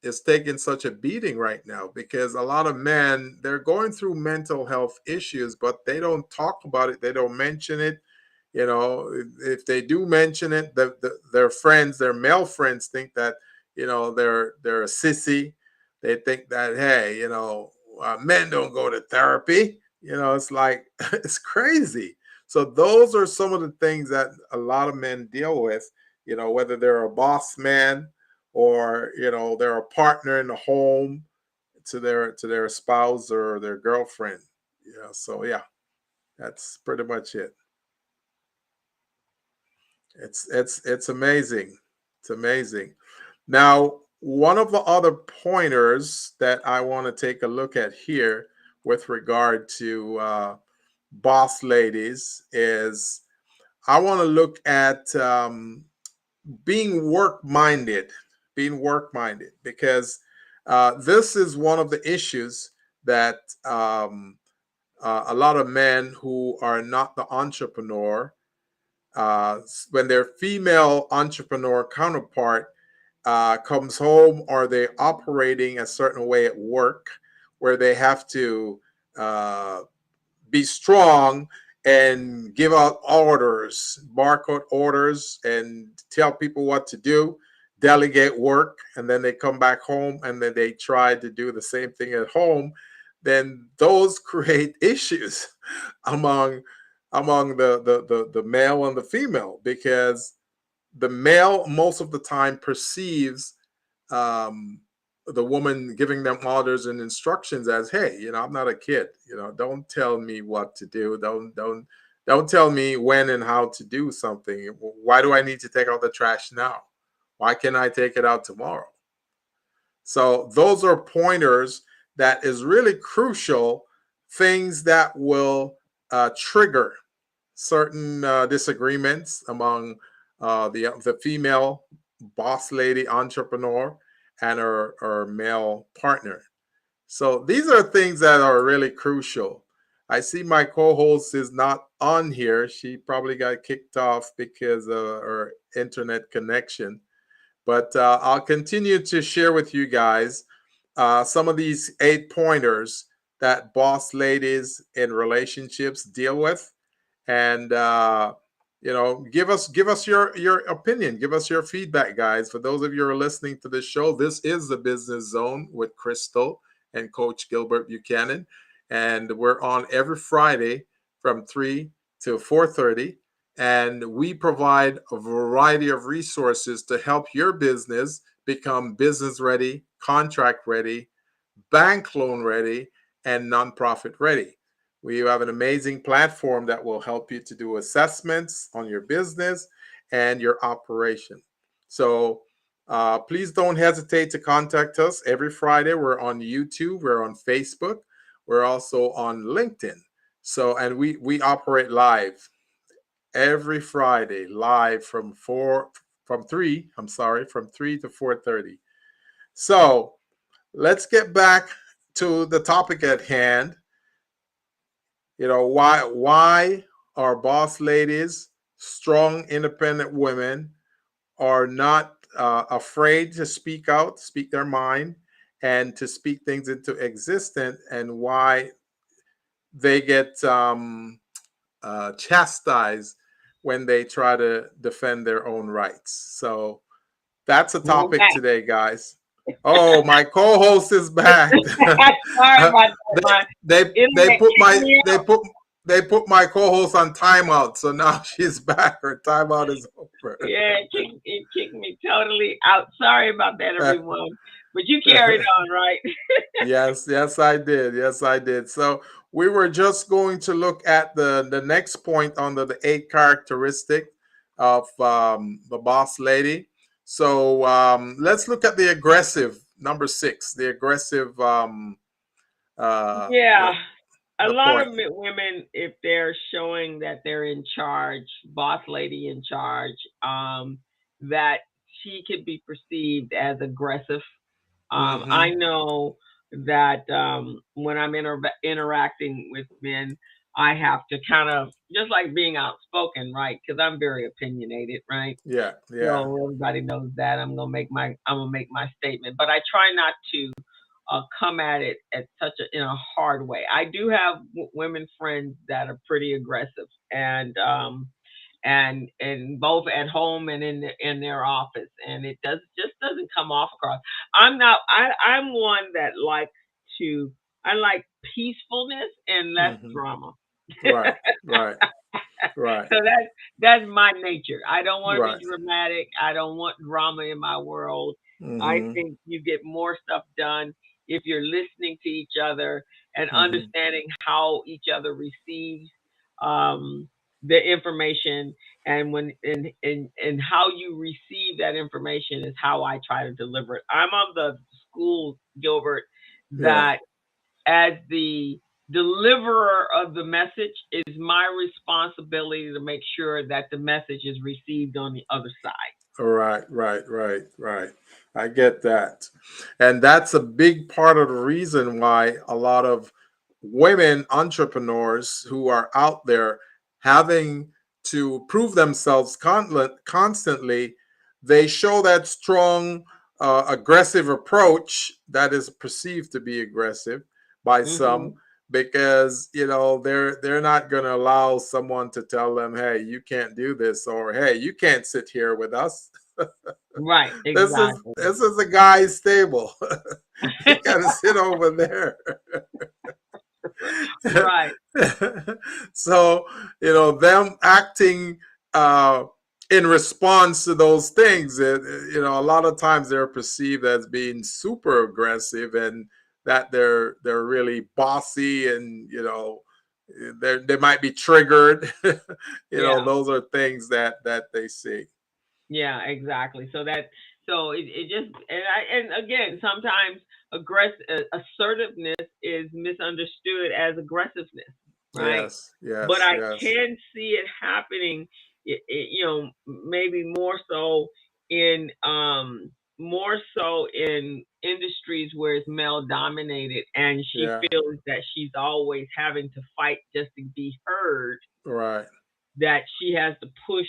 is taking such a beating right now, because a lot of men, they're going through mental health issues, but they don't talk about it. They don't mention it. If they do mention it, their friends, their male friends, think that they're a sissy. They think that, hey, men don't go to therapy. It's like it's crazy. So those are some of the things that a lot of men deal with. Whether they're a boss man or they're a partner in the home to their spouse or their girlfriend. So yeah, that's pretty much it. It's amazing. It's amazing. Now, one of the other pointers that I want to take a look at here with regard to boss ladies is I want to look at being work minded, because this is one of the issues that a lot of men who are not the entrepreneur, when their female entrepreneur counterpart comes home, or they're operating a certain way at work where they have to uh, be strong and give out orders, barcode orders, and tell people what to do, delegate work, and then they come back home and then they try to do the same thing at home, then those create issues among the male and the female, because the male most of the time perceives um, the woman giving them orders and instructions as, hey, I'm not a kid, don't tell me what to do, don't tell me when and how to do something. Why do I need to take out the trash now? Why can't I take it out tomorrow? So those are pointers that is really crucial, things that will trigger certain disagreements among the female boss lady entrepreneur and her male partner. So these are things that are really crucial. I see my co-host is not on here. She probably got kicked off because of her internet connection. But I'll continue to share with you guys some of these 8 pointers that boss ladies in relationships deal with, and give us your opinion, give us your feedback, guys. For those of you who are listening to this show, this is the Business Zone with Crystal and Coach Gilbert Buchanan, and we're on every Friday from 3 to 4:30, and we provide a variety of resources to help your business become business ready, contract ready, bank loan ready, and nonprofit ready. We have an amazing platform that will help you to do assessments on your business and your operation. So please don't hesitate to contact us. Every Friday, we're on YouTube, we're on Facebook, we're also on LinkedIn. So, and we operate live every Friday, live from 3 to 4:30. So let's get back to the topic at hand. Why our boss ladies, strong, independent women, are not afraid to speak out, speak their mind, and to speak things into existence, and why they get chastised when they try to defend their own rights. So that's a topic today, guys. Oh, my co-host is back. Sorry about that. My they internet put kicked my me out. they put my co-host on timeout, so now she's back. Her timeout is over. Yeah, it kicked me totally out. Sorry about that, everyone. But you carried on, right? Yes, I did. Yes, I did. So we were just going to look at the next point under the 8 characteristic of the boss lady. So let's look at the aggressive, number 6, the aggressive Yeah. A the lot of point. women, if they're showing that they're in charge, boss lady in charge, that she could be perceived as aggressive. I Mm-hmm. know that when I'm interacting with men, I have to kind of, just like being outspoken, right? Because I'm very opinionated, right? Yeah, yeah. So everybody knows that I'm gonna make my statement, but I try not to come at it at such in a hard way. I do have women friends that are pretty aggressive, and both at home and in their office, and it doesn't come off across. I'm one that likes to I like peacefulness and less Mm-hmm. drama. Right, right, right, So that's my nature. I don't want to be right. dramatic. I don't want drama in my world. I Mm-hmm. think you get more stuff done if you're listening to each other and Mm-hmm. understanding how each other receives the information, and and how you receive that information is how I try to deliver it. I'm of the school, Gilbert, Yeah. that as the deliverer of the message, is my responsibility to make sure that the message is received on the other side. Right, right, right, right. I get that. And that's a big part of the reason why a lot of women entrepreneurs who are out there having to prove themselves constantly, they show that strong, aggressive approach that is perceived to be aggressive by Hmm. some. because they're not going to allow someone to tell them, hey, you can't do this, or hey, you can't sit here with us. Right, this is exactly. this is a guy's table. You gotta sit over there. Right. So, them acting uh, in response to those things, a lot of times they're perceived as being super aggressive, and that they're really bossy, and they might be triggered. Yeah. Those are things that they see. Yeah, exactly. So it just and again, sometimes assertiveness is misunderstood as aggressiveness, right? Yes, But yes, I yes, can see it happening, maybe more so in industries where it's male dominated, and she yeah, feels that she's always having to fight just to be heard, right. that she has to push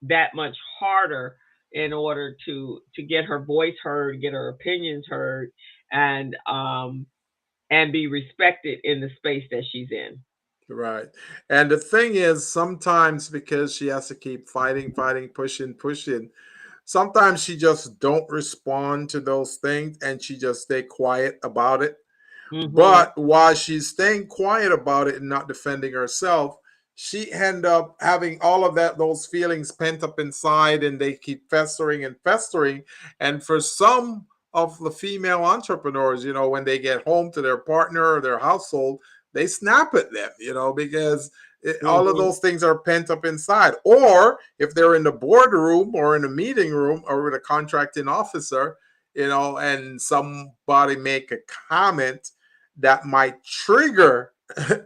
that much harder in order to get her voice heard, get her opinions heard, and be respected in the space that she's in. Right. And the thing is, sometimes because she has to keep fighting, fighting, pushing, pushing, sometimes she just don't respond to those things, and she just stay quiet about it. Mhm. But while she's staying quiet about it and not defending herself, she end up having all of those feelings pent up inside, and they keep festering and festering. And for some of the female entrepreneurs, when they get home to their partner or their household, they snap at them, because all of Mhm. those things are pent up inside. Or if they're in the boardroom or in a meeting room or with a contracting officer, and somebody make a comment that might trigger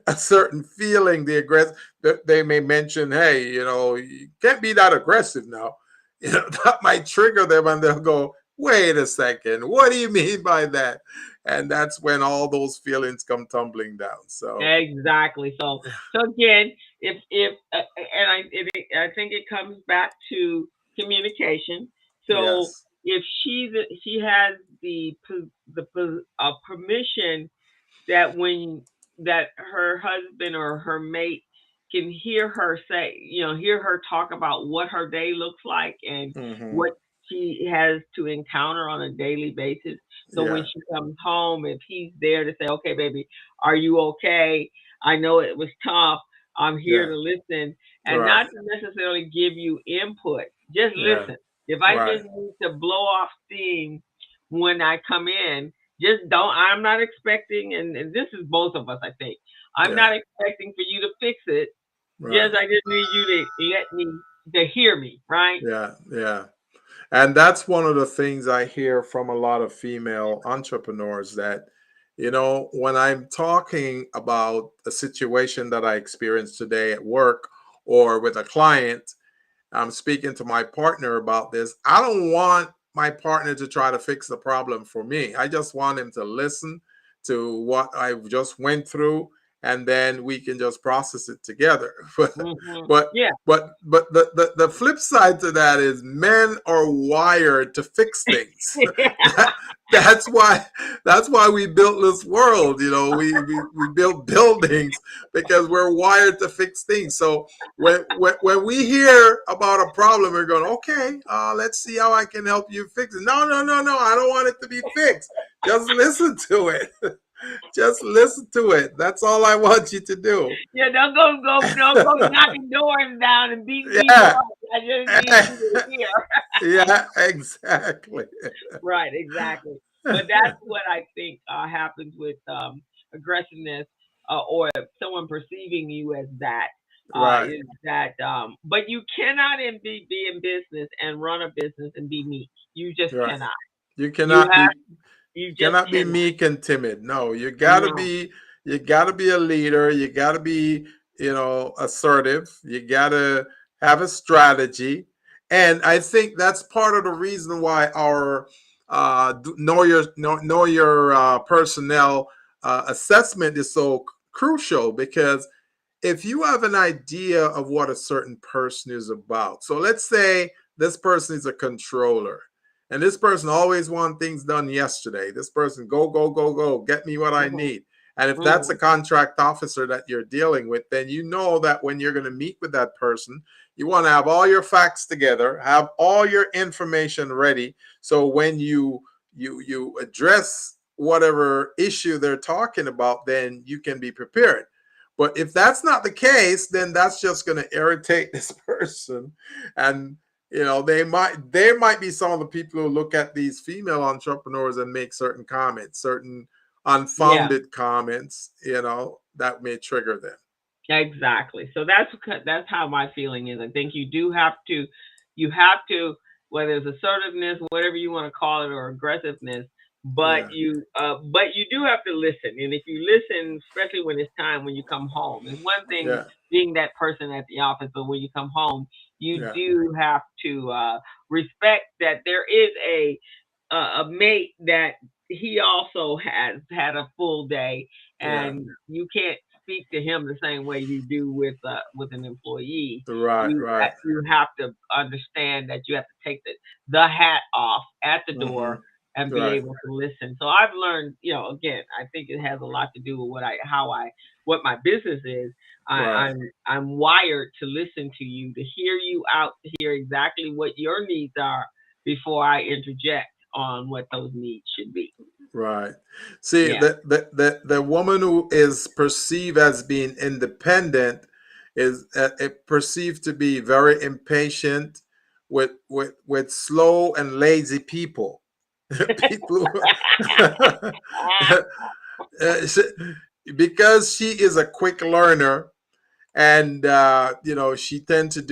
a certain feeling, they may mention, hey, you can't be that aggressive now. That might trigger them, and they'll go, wait a second, what do you mean by that? And that's when all those feelings come tumbling down. So Exactly. So again, if and I think it comes back to communication. So yes. if she has permission that when that her husband or her mate can hear her say, hear her talk about what her day looks like and Hmm. what she has to encounter on a daily basis. So when Yeah. she comes home, if he's there to say, okay, baby, are you okay? I know it was tough. I'm here Yeah. to listen, and Right. not to necessarily give you input. Just Yeah. listen. If I Right. just need to blow off steam when I come in, just don't. I'm not expecting, and this is both of us, I think. I'm Yeah. not expecting for you to fix it. Right. I just need you to let me to hear me, right? Yeah. Yeah. And that's one of the things I hear from a lot of female entrepreneurs, that, when I'm talking about a situation that I experienced today at work or with a client, I'm speaking to my partner about this. I don't want my partner to try to fix the problem for me. I just want him to listen to what I just went through, and then we can just process it together. Hmm. but Yeah. but the flip side to that is, men are wired to fix things. that, that's why we built this world. We built buildings because we're wired to fix things. So when we hear about a problem, we're going, okay, let's see how I can help you fix it. No, no, no, no, I don't want it to be fixed. Just listen to it. Just listen to it. That's all I want you to do. Yeah, don't go knocking doors down and beating people Yeah. up. I just need you to hear. Yeah, exactly. Right, exactly. But that's what I think happens with aggressiveness, or someone perceiving you as that. Right, Is that, but you cannot be in business and run a business and be meek. You just right. cannot. You You cannot have, be you just cannot be cannot. meek and timid. No, No. you gotta be a leader. You gotta be, assertive. You gotta have a strategy. And I think that's part of the reason why our know your personnel assessment is so crucial, because if you have an idea of what a certain person is about, so let's say this person is a controller, and this person always wants things done yesterday. This person, go, go, go, go, get me what I Hmm. need. And if that's a contract officer that you're dealing with, then you know that when you're going to meet with that person, you want to have all your facts together, have all your information ready. So when you address whatever issue they're talking about, then you can be prepared. But if that's not the case, then that's just going to irritate this person. And there might be some of the people who look at these female entrepreneurs and make certain comments, certain unfounded comments, that may trigger them. Exactly. So that's how my feeling is. I think you have to, whether it's assertiveness, whatever you want to call it, or aggressiveness, but you do have to listen. And if you listen, especially when it's time, when you come home, it's one thing being that person at the office, but when you come home, you do have to respect that there is a mate that he also has had a full day, and you can't speak to him the same way you do with an employee. Right. You have to understand that you have to take the hat off at the door and be able to listen. So I've learned, again, I think it has a lot to do with what my business is. I'm wired to listen to you, to hear you out, to hear exactly what your needs are before I interject on what those needs should be. Right. See, the woman who is perceived as being independent is perceived to be very impatient with slow and lazy people. People because she is a quick learner, and she tends to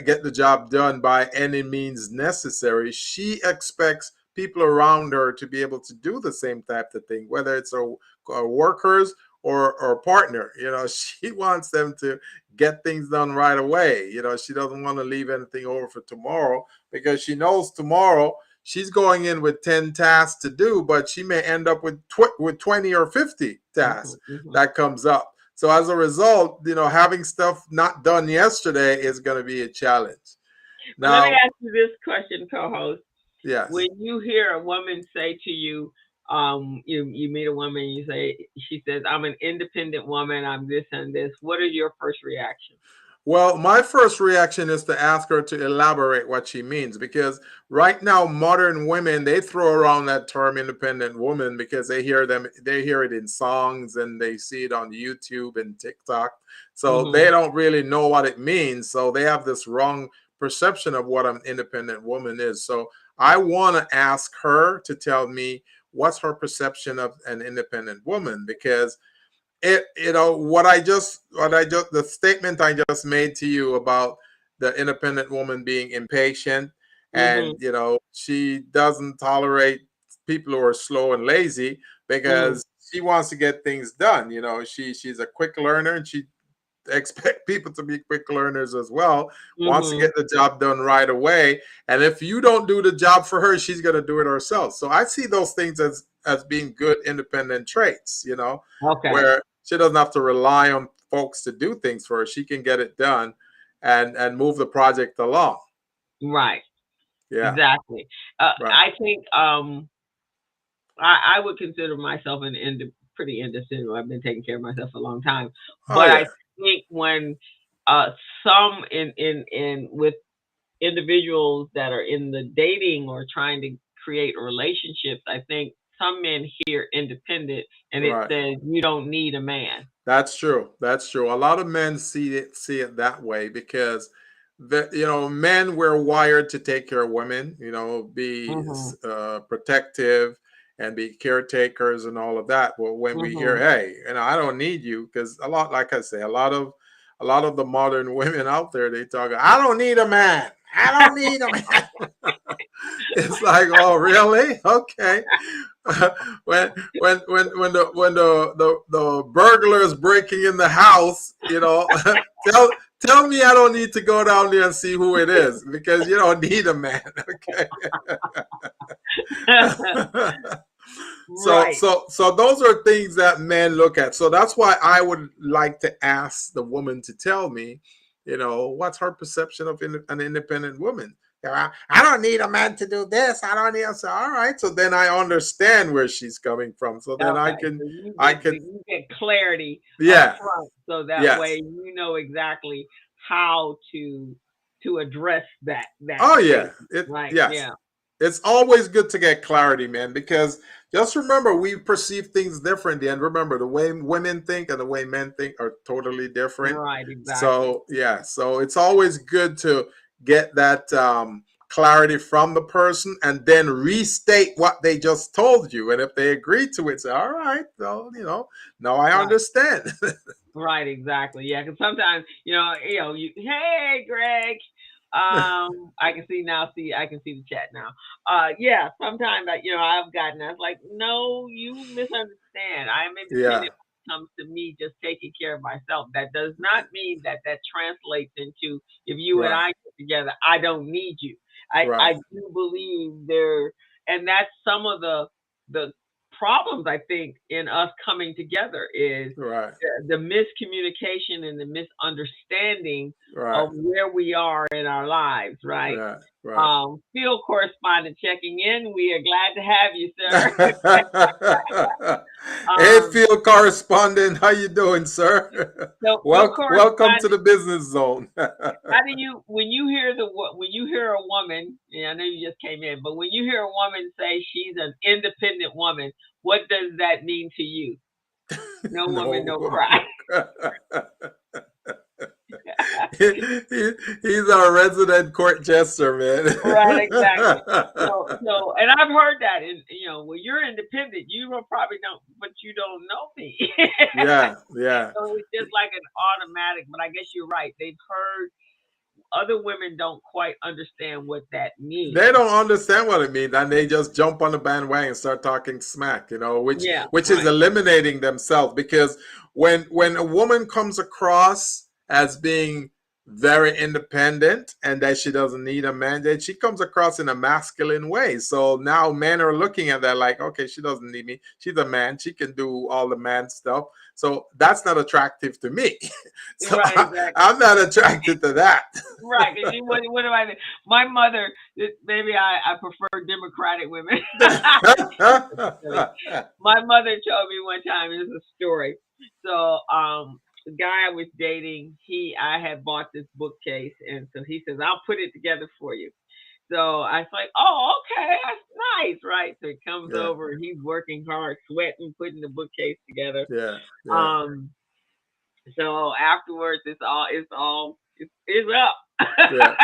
get the job done by any means necessary. She expects people around her to be able to do the same type of thing, whether it's a workers or partner. She wants them to get things done right away. She doesn't want to leave anything over for tomorrow, because she knows tomorrow she's going in with 10 tasks to do, but she may end up with 20 or 50 tasks that comes up. So as a result, having stuff not done yesterday is going to be a challenge. Now, let me ask you this question, co-host. Yes. When you hear a woman say to you, you meet a woman, she says, "I'm an independent woman, I'm this and this," what are your first reactions? Well, my first reaction is to ask her to elaborate what she means, because right now, modern women, they throw around that term independent woman because they hear it in songs and they see it on YouTube and TikTok. So they don't really know what it means. So they have this wrong perception of what an independent woman is. So I want to ask her to tell me what's her perception of an independent woman, because the statement I just made to you about the independent woman being impatient, and she doesn't tolerate people who are slow and lazy, because she wants to get things done. She's a quick learner, and she expect people to be quick learners as well. Wants to get the job done right away, and if you don't do the job for her, she's going to do it herself. So I see those things as being good independent traits, where she doesn't have to rely on folks to do things for her. She can get it done and move the project along. Right. Yeah. Exactly. I think I would consider myself pretty independent. I've been taking care of myself for a long time. But I think when some with individuals that are in the dating or trying to create relationships, I think some men hear independent and it says you don't need a man. That's true. That's true. A lot of men see it that way, because men, we're wired to take care of women, be protective and be caretakers and all of that. But when we hear, hey, I don't need you, because like I say, a lot of the modern women out there, they talk, I don't need a man. I don't need a man. It's like, oh, really? Okay. when the burglar is breaking in the house, tell me I don't need to go down there and see who it is, because you don't need a man. Okay. So those are things that men look at. So that's why I would like to ask the woman to tell me, what's her perception of an independent woman. I don't need a man to do this. I don't need. I say, all right. So then I understand where she's coming from. So then Okay, so I can, you get clarity up yeah, front, so that way yes. you know exactly how to address that Oh space, yeah. right? Yes. Yeah, It's always good to get clarity, man, because just remember we perceive things differently. And remember, the way women think and the way men think are totally different. right, exactly. So yeah, so it's always good to get that clarity from the person and then restate what they just told you. And if they agree to it, say, all right, well, now I Right. understand. Right, exactly. Yeah, because sometimes hey, Greg. I can see the chat now. Yeah, sometimes I've gotten. I was like, no, you misunderstand. I am Yeah, independent when it comes to me just taking care of myself. That does not mean that translates into if you and right, I get together, I don't need you. I right, do believe there, and that's some of the problems I think in us coming together is right, the miscommunication and the misunderstanding right, of where we are in our lives, right? right, right. Field correspondent checking in. We are glad to have you, sir. Hey, um, field correspondent, how you doing, sir? so field Welcome to correspondent, the business zone. how do you when you hear a woman? Yeah, I know you just came in, but when you hear a woman say she's an independent woman, what does that mean to you? No woman, No no cry. woman. He's our resident court jester, Right, exactly. man. And I've heard that, and well, you're independent. You don't probably don't, but you don't know me. Yeah, yeah. So it's just like an automatic. But I guess you're right. They've heard other women don't quite understand what that They means. don't understand what it means, and they just jump on the bandwagon and start talking smack, Yeah, which is right, eliminating themselves. Because when a woman comes across as being very independent and that she doesn't need a man, then she comes across in a masculine way. So now men are looking at that like, okay, she doesn't need me. She's a man. She can do all the man stuff. So that's not attractive to me. So right, exactly. I'm not attracted to that. Right, because what do I mean? My mother, maybe I prefer Democratic women. My mother told me one time, this is a story. So, the guy I was dating, I had bought this bookcase, and so he says, "I'll put it together for you." So I was like, "Oh, okay, that's nice, right?" So he comes Yeah, over, and he's working hard, sweating, putting the bookcase together. yeah, yeah. Um, so afterwards, it's up. Yeah.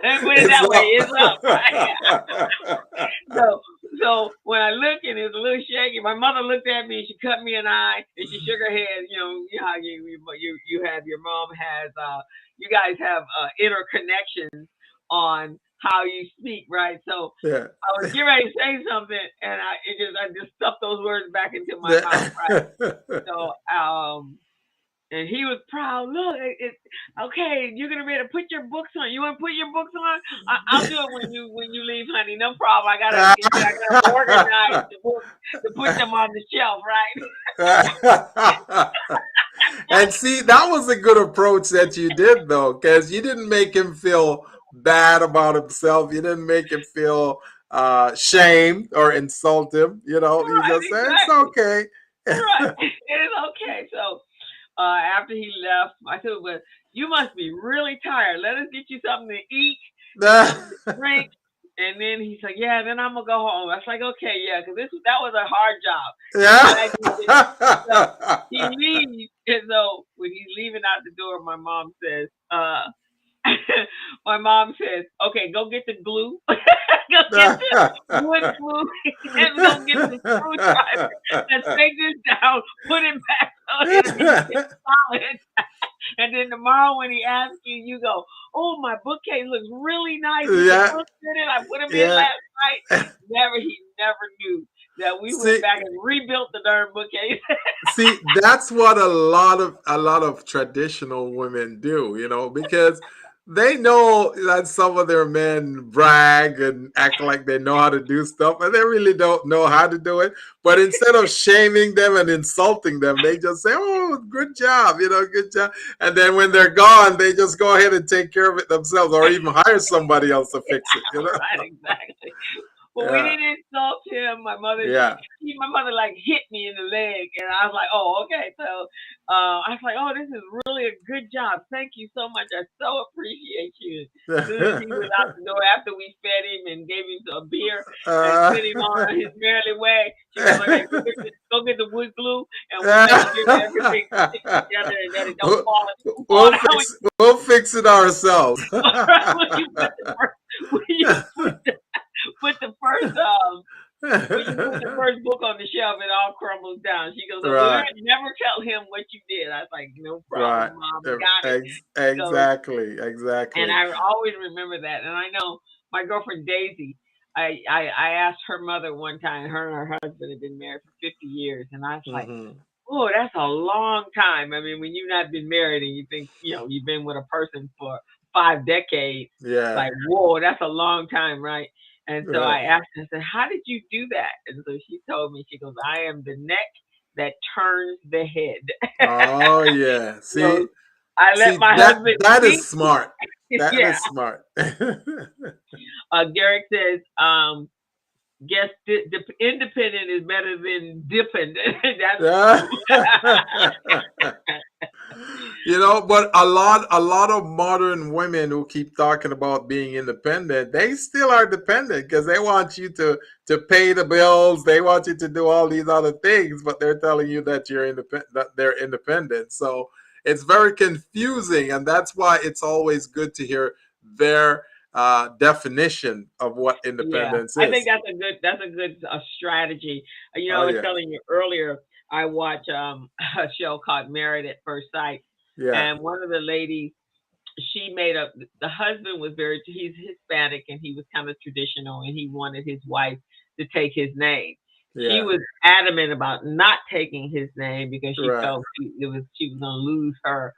Let me put it It's that way, up. it's up, right? So so when I look and it's a little shaky, my mother looked at me and she cut me an eye and she shook her head. You know how you have your mom has you guys have interconnections on how you speak, right? So Yeah. I was getting ready to say something and I just stuffed those words back into my mouth, right? So and he was proud. Look, okay. You're gonna be able to put your books on. You want to put your books on? I'll do it when you leave, honey. No problem. I gotta organize the books to put them on the shelf, right? And see, that was a good approach that you did, though, because you didn't make him feel bad about himself. You didn't make him feel shamed or insult him. You Right, just said it's exactly. okay. Right. It is okay. So after he left, I said, "Well, you must be really tired. Let us get you something to eat and something to drink." And then he's like, "Yeah, then I'm gonna go home." I was like, "Okay, yeah, because that was a hard job." And I'm glad you did it. So he Yeah. leaves, and so when he's leaving out the door, my mom says, my mom says, "Okay, go get the glue, go get the wood glue, and go get the screwdriver. Let's take this down, put it back so it'll be solid." And then tomorrow when he asks you, you go, "Oh, my bookcase looks really nice with the Yeah, books in it. I put them in yeah. last night." He never knew that we went See, back and rebuilt the darn bookcase. that's what a lot of traditional women do, because they know that some of their men brag and act like they know how to do stuff, and they really don't know how to do it. But instead of shaming them and insulting them, they just say, "Oh, good job, good job." And then when they're gone, they just go ahead and take care of it themselves, or even hire somebody else to fix it. Right, exactly. Well, we Yeah, didn't insult him. yeah. My mother like hit me in the leg, and I was like, "Oh, okay." So, I was like, "Oh, this is really a good job. Thank you so much. I so appreciate you." As soon as he was out the door, after we fed him and gave him a beer and uh, sent him on his merry way, she goes, "Okay, go get the wood glue, and we'll make sure that everything sticks together and that it don't we'll, fall out." we'll fix it ourselves. When you put the first, when you put the first when you put the first book on the shelf, it all crumbles down. She goes, "Oh, Right, never tell him what you did." I was like, "No right. problem, Mom, got it." So, Exactly, and exactly. I always remember that. And I know my girlfriend Daisy. I asked her mother one time. Her and her husband had been married for 50 years, and I was like, Hmm. "Oh, that's a long time." I mean, when you've not been married and you think you've been with a person for 5 decades, Yeah, like, whoa, that's a long time, right? And so right. I asked her, I said, "How did you do that?" And so she told me, she goes, "I am the neck that turns the head." Oh yeah. So See, I let see my that husband that speak. is smart. That Yeah. is smart. Garrick says, guess independent is better than dependent. That's true. But a lot of modern women who keep talking about being independent, they still are dependent because they want you to pay the bills. They want you to do all these other things, but they're telling you that you're independent, that they're independent. So it's very confusing, and that's why it's always good to hear their definition of what Yeah, independence I think is. that's a good strategy. Oh I was yeah, telling you earlier, I watch a show called Married at First Sight, yeah, and one of the ladies, she made up. The husband was he's Hispanic and he was kind of traditional, and he wanted his wife to take his name. She yeah. was adamant about not taking his name because she Right. felt she was going to lose her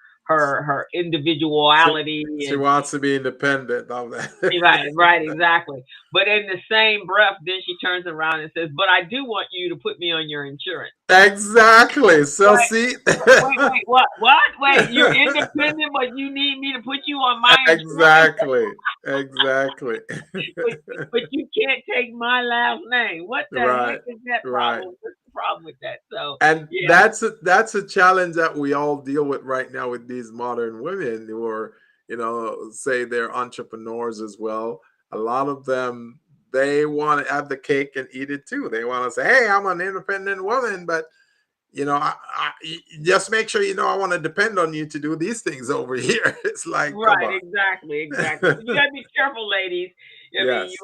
She individuality. she wants to be independent of that. Right, right, exactly. But in the same breath, then she turns around and says, "But I do want you to put me on your insurance." Exactly. So Wait, see, wait, what? What? Wait, you're independent, but you need me to put you on my insurance, exactly, exactly. but you can't take my last name. What the heck Right, is that right. problem? What's the problem with that? So, And yeah, that's a challenge that we all deal with right now with these modern women who are, say they're entrepreneurs as well. A lot of them, they want to have the cake and eat it too. They want to say, "Hey, I'm an independent woman, but just make sure I want to depend on you to do these things over here." It's like, come right, on. exactly, exactly. So you gotta be careful, ladies. I mean, Yes,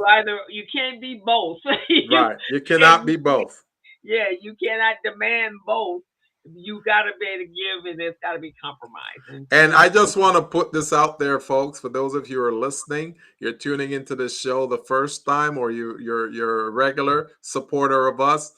you can't be both. You right. You can't. cannot be both. Yeah, you cannot demand both. You got to be able to give, and there's got to be compromise. And too And many I people. just want to put this out there, folks, for those of you who are listening, you're tuning into this show the first time, or you're a regular supporter of us.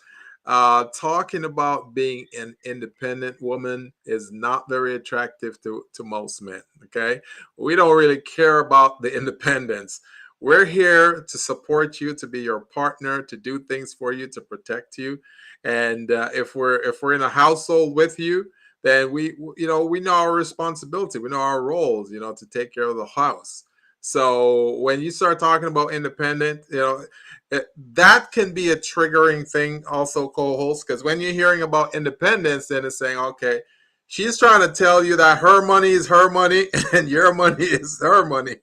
Talking about being an independent woman is not very attractive to most men. Okay, we don't really care about the independence. We're here to support you, to be your partner, to do things for you, to protect you. And if we're in a household with you, then we know our responsibility, we know our roles, to take care of the house. So when you start talking about independent, that can be a triggering thing also, co-host, because when you're hearing about independence, then it's saying, okay, she's trying to tell you that her money is her money and your money is her money.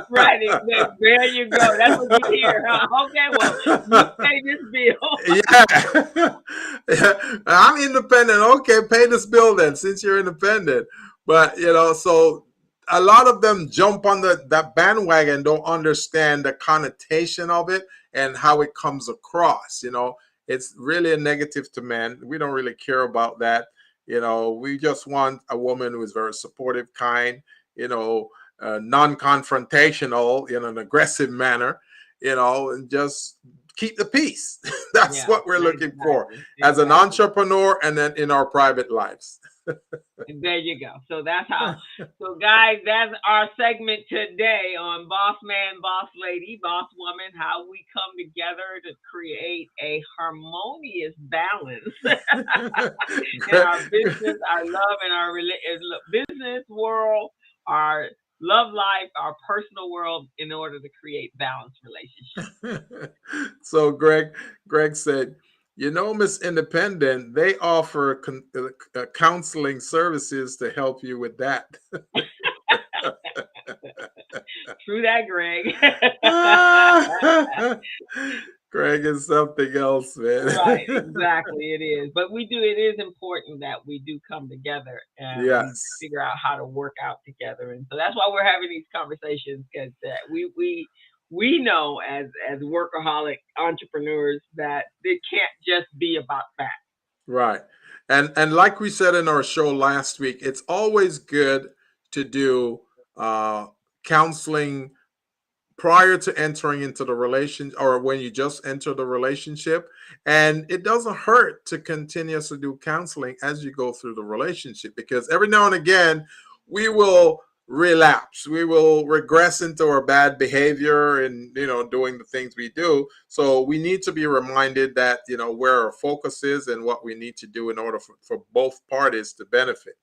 Right, there you go. That's what you hear, huh? Okay, well, you pay this bill. Yeah. I'm independent. Okay, pay this bill then, since you're independent. But so a lot of them jump on that bandwagon, don't understand the connotation of it and how it comes across. It's really a negative to men. We don't really care about that. We just want a woman who is very supportive, kind, non-confrontational in an aggressive manner, and just keep the peace. That's Yeah, what we're looking for exactly, as an exactly. entrepreneur and then in our private lives. There you go. So that's how. So guys, that's our segment today on Boss Man, Boss Lady, Boss Woman. How we come together to create a harmonious balance in Greg, our business, our love, and our business world, our love life, our personal world, in order to create balanced relationships. so Greg said, you know, Miss Independent, they offer counseling services to help you with that. True that, Greg. Greg is something else, Right, man. exactly. It is. But it is important that we do come together and we Yes, figure out how to work out together. And so that's why we're having these conversations, because we know as workaholic entrepreneurs that it can't just be about that. right. And like we said in our show last week, it's always good to do counseling prior to entering into the relation, or when you just enter the relationship. And it doesn't hurt to continuously do counseling as you go through the relationship, because every now and again we will relapse, we will regress into our bad behavior and, you know, doing the things we do. So we need to be reminded that, you know, where our focus is and what we need to do in order for both parties to benefit.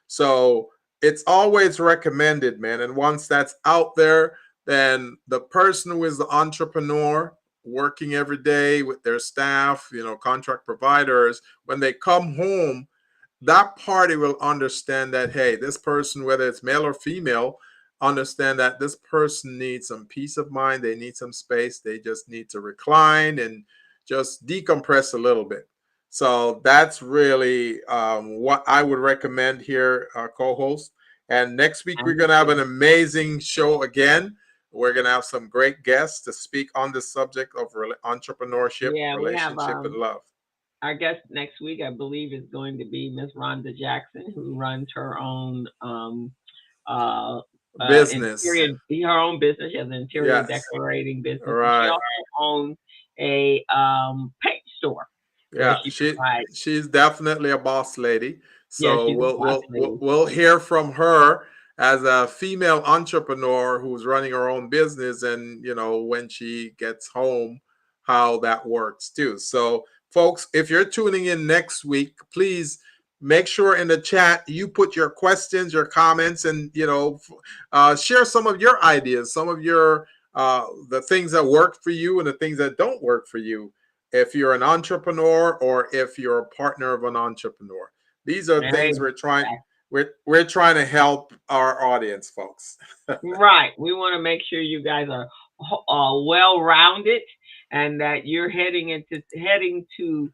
So it's always recommended, man. And once that's out there, then the person who is the entrepreneur working every day with their staff, you know, contract providers, when they come home, that party will understand that, hey, this person, whether it's male or female, understand that this person needs some peace of mind. They need some space. They just need to recline and just decompress a little bit. So that's really what I would recommend here, co-host. And next week, we're going to have an Understood. amazing show again. We're going to have some great guests to speak on the subject of entrepreneurship, Yeah, we have relationship, and love. our guest next week, I believe, is going to be Miss Rhonda Jackson, who runs her own uh, Business. interior, her own business. She has an interior Yes. decorating All business, and she right. also owns a paint store where Yeah, she provides. she's definitely a boss lady. Yeah, So she's a boss lady. we'll hear from her as a female entrepreneur who's running her own business, and, you know, when she gets home, how that works too. So folks, if you're tuning in next week, please make sure in the chat you put your questions, your comments, and, you know, share some of your ideas, some of your the things that work for you and the things that don't work for you, if you're an entrepreneur or if you're a partner of an entrepreneur. These are things we're trying to help our audience, folks. Right. We want to make sure you guys are well rounded and that you're heading to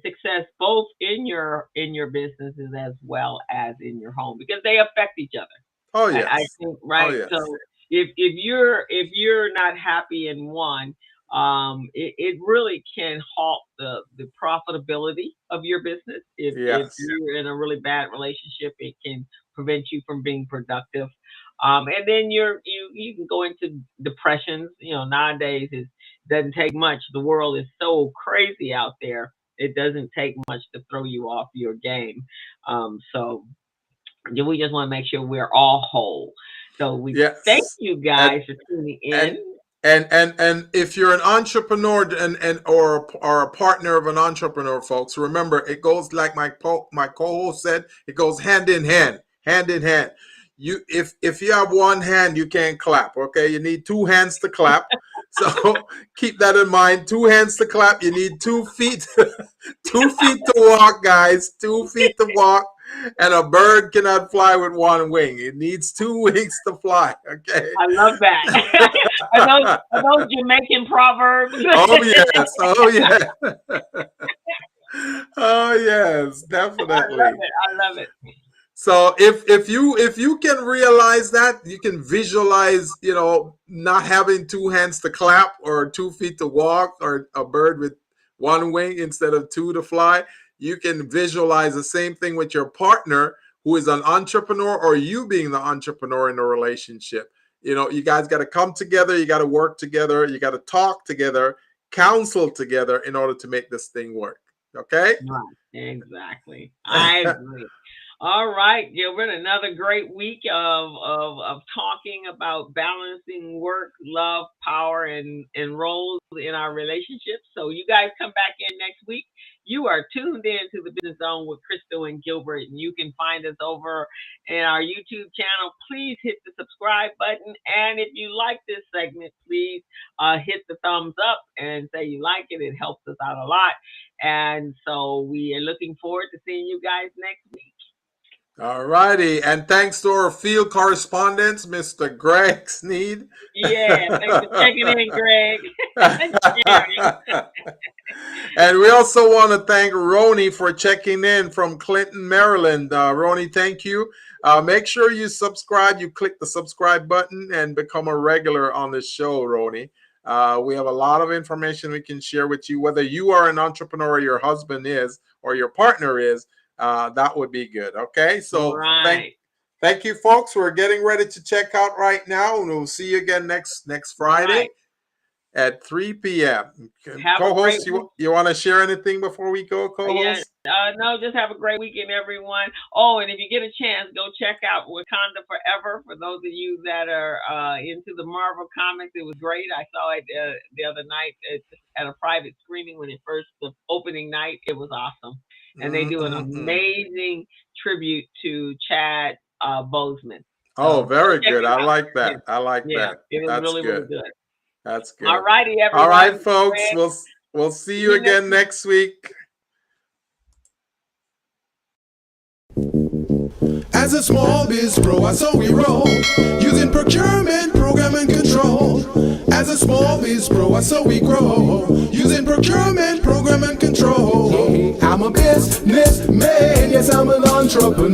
success both in your businesses as well as in your home, because they affect each other. Oh I yes. think, Oh right. So yes. if you're not happy in one, it really can halt the profitability of your business. If Yes. you're in a really bad relationship, it can prevent you from being productive. And then you can go into depressions. You know, nowadays it doesn't take much. The world is so crazy out there. It doesn't take much to throw you off your game. So we just want to make sure we're all whole. So we thank Yes. you And guys for tuning in. and and if you're an entrepreneur and or a partner of an entrepreneur, folks, remember, it goes like my co-host said, it goes hand in hand, hand in hand. You, if you have one hand, you can't clap. Okay, you need two hands to clap. So keep that in mind. Two hands to clap. You need 2 feet, 2 feet to walk, guys. 2 feet to walk. And a bird cannot fly with one wing. It needs two wings to fly. Okay. I love that. Are those Jamaican proverbs? Oh yes. Oh yeah. Oh yes, I love definitely. it. I love it. So if you can realize that, you can visualize, you know, not having two hands to clap or 2 feet to walk or a bird with one wing instead of two to fly. You can visualize the same thing with your partner who is an entrepreneur, or you being the entrepreneur in a relationship. You know, you guys got to come together, you got to work together, you got to talk together, counsel together in order to make this thing work. Okay? Right. Exactly. I agree. All right, Gilbert, another great week of talking about balancing work, love, power, and roles in our relationships. So you guys come back in next week. You are tuned in to the Business Zone with Crystal and Gilbert, and you can find us over in our YouTube channel. Please hit the subscribe button, and if you like this segment, please hit the thumbs up and say you like it. It helps us out a lot. And so we are looking forward to seeing you guys next week. All righty. And thanks to our field correspondent, Mr. Greg Sneed. Yeah, thanks for checking in, Greg. And we also want to thank Roni for checking in from Clinton, Maryland. Roni, thank you. Make sure you subscribe. You click the subscribe button and become a regular on this show, Roni. We have a lot of information we can share with you, whether you are an entrepreneur, your husband is, or your partner is. That would be good. Okay, so right. thank you, folks. We're getting ready to check out right now, and we'll see you again next Friday at 3 p.m. Co-host, you want to share anything before we go, co-host? No, just have a great weekend, everyone. Oh, and if you get a chance, go check out Wakanda Forever. For those of you that are into the Marvel comics, it was great. I saw it the other night at a private screening the opening night. It was awesome. And they do an amazing tribute to Chad Boseman. Oh, very good. I like that. I like that. It was really good. That's good. All righty, everyone. All right, folks. We'll see you again next week. As a small biz pro, I saw we roll, using procurement, program, and control. As a small biz pro, I saw we grow, using procurement, program, and control. I'm a businessman, yes, I'm an entrepreneur.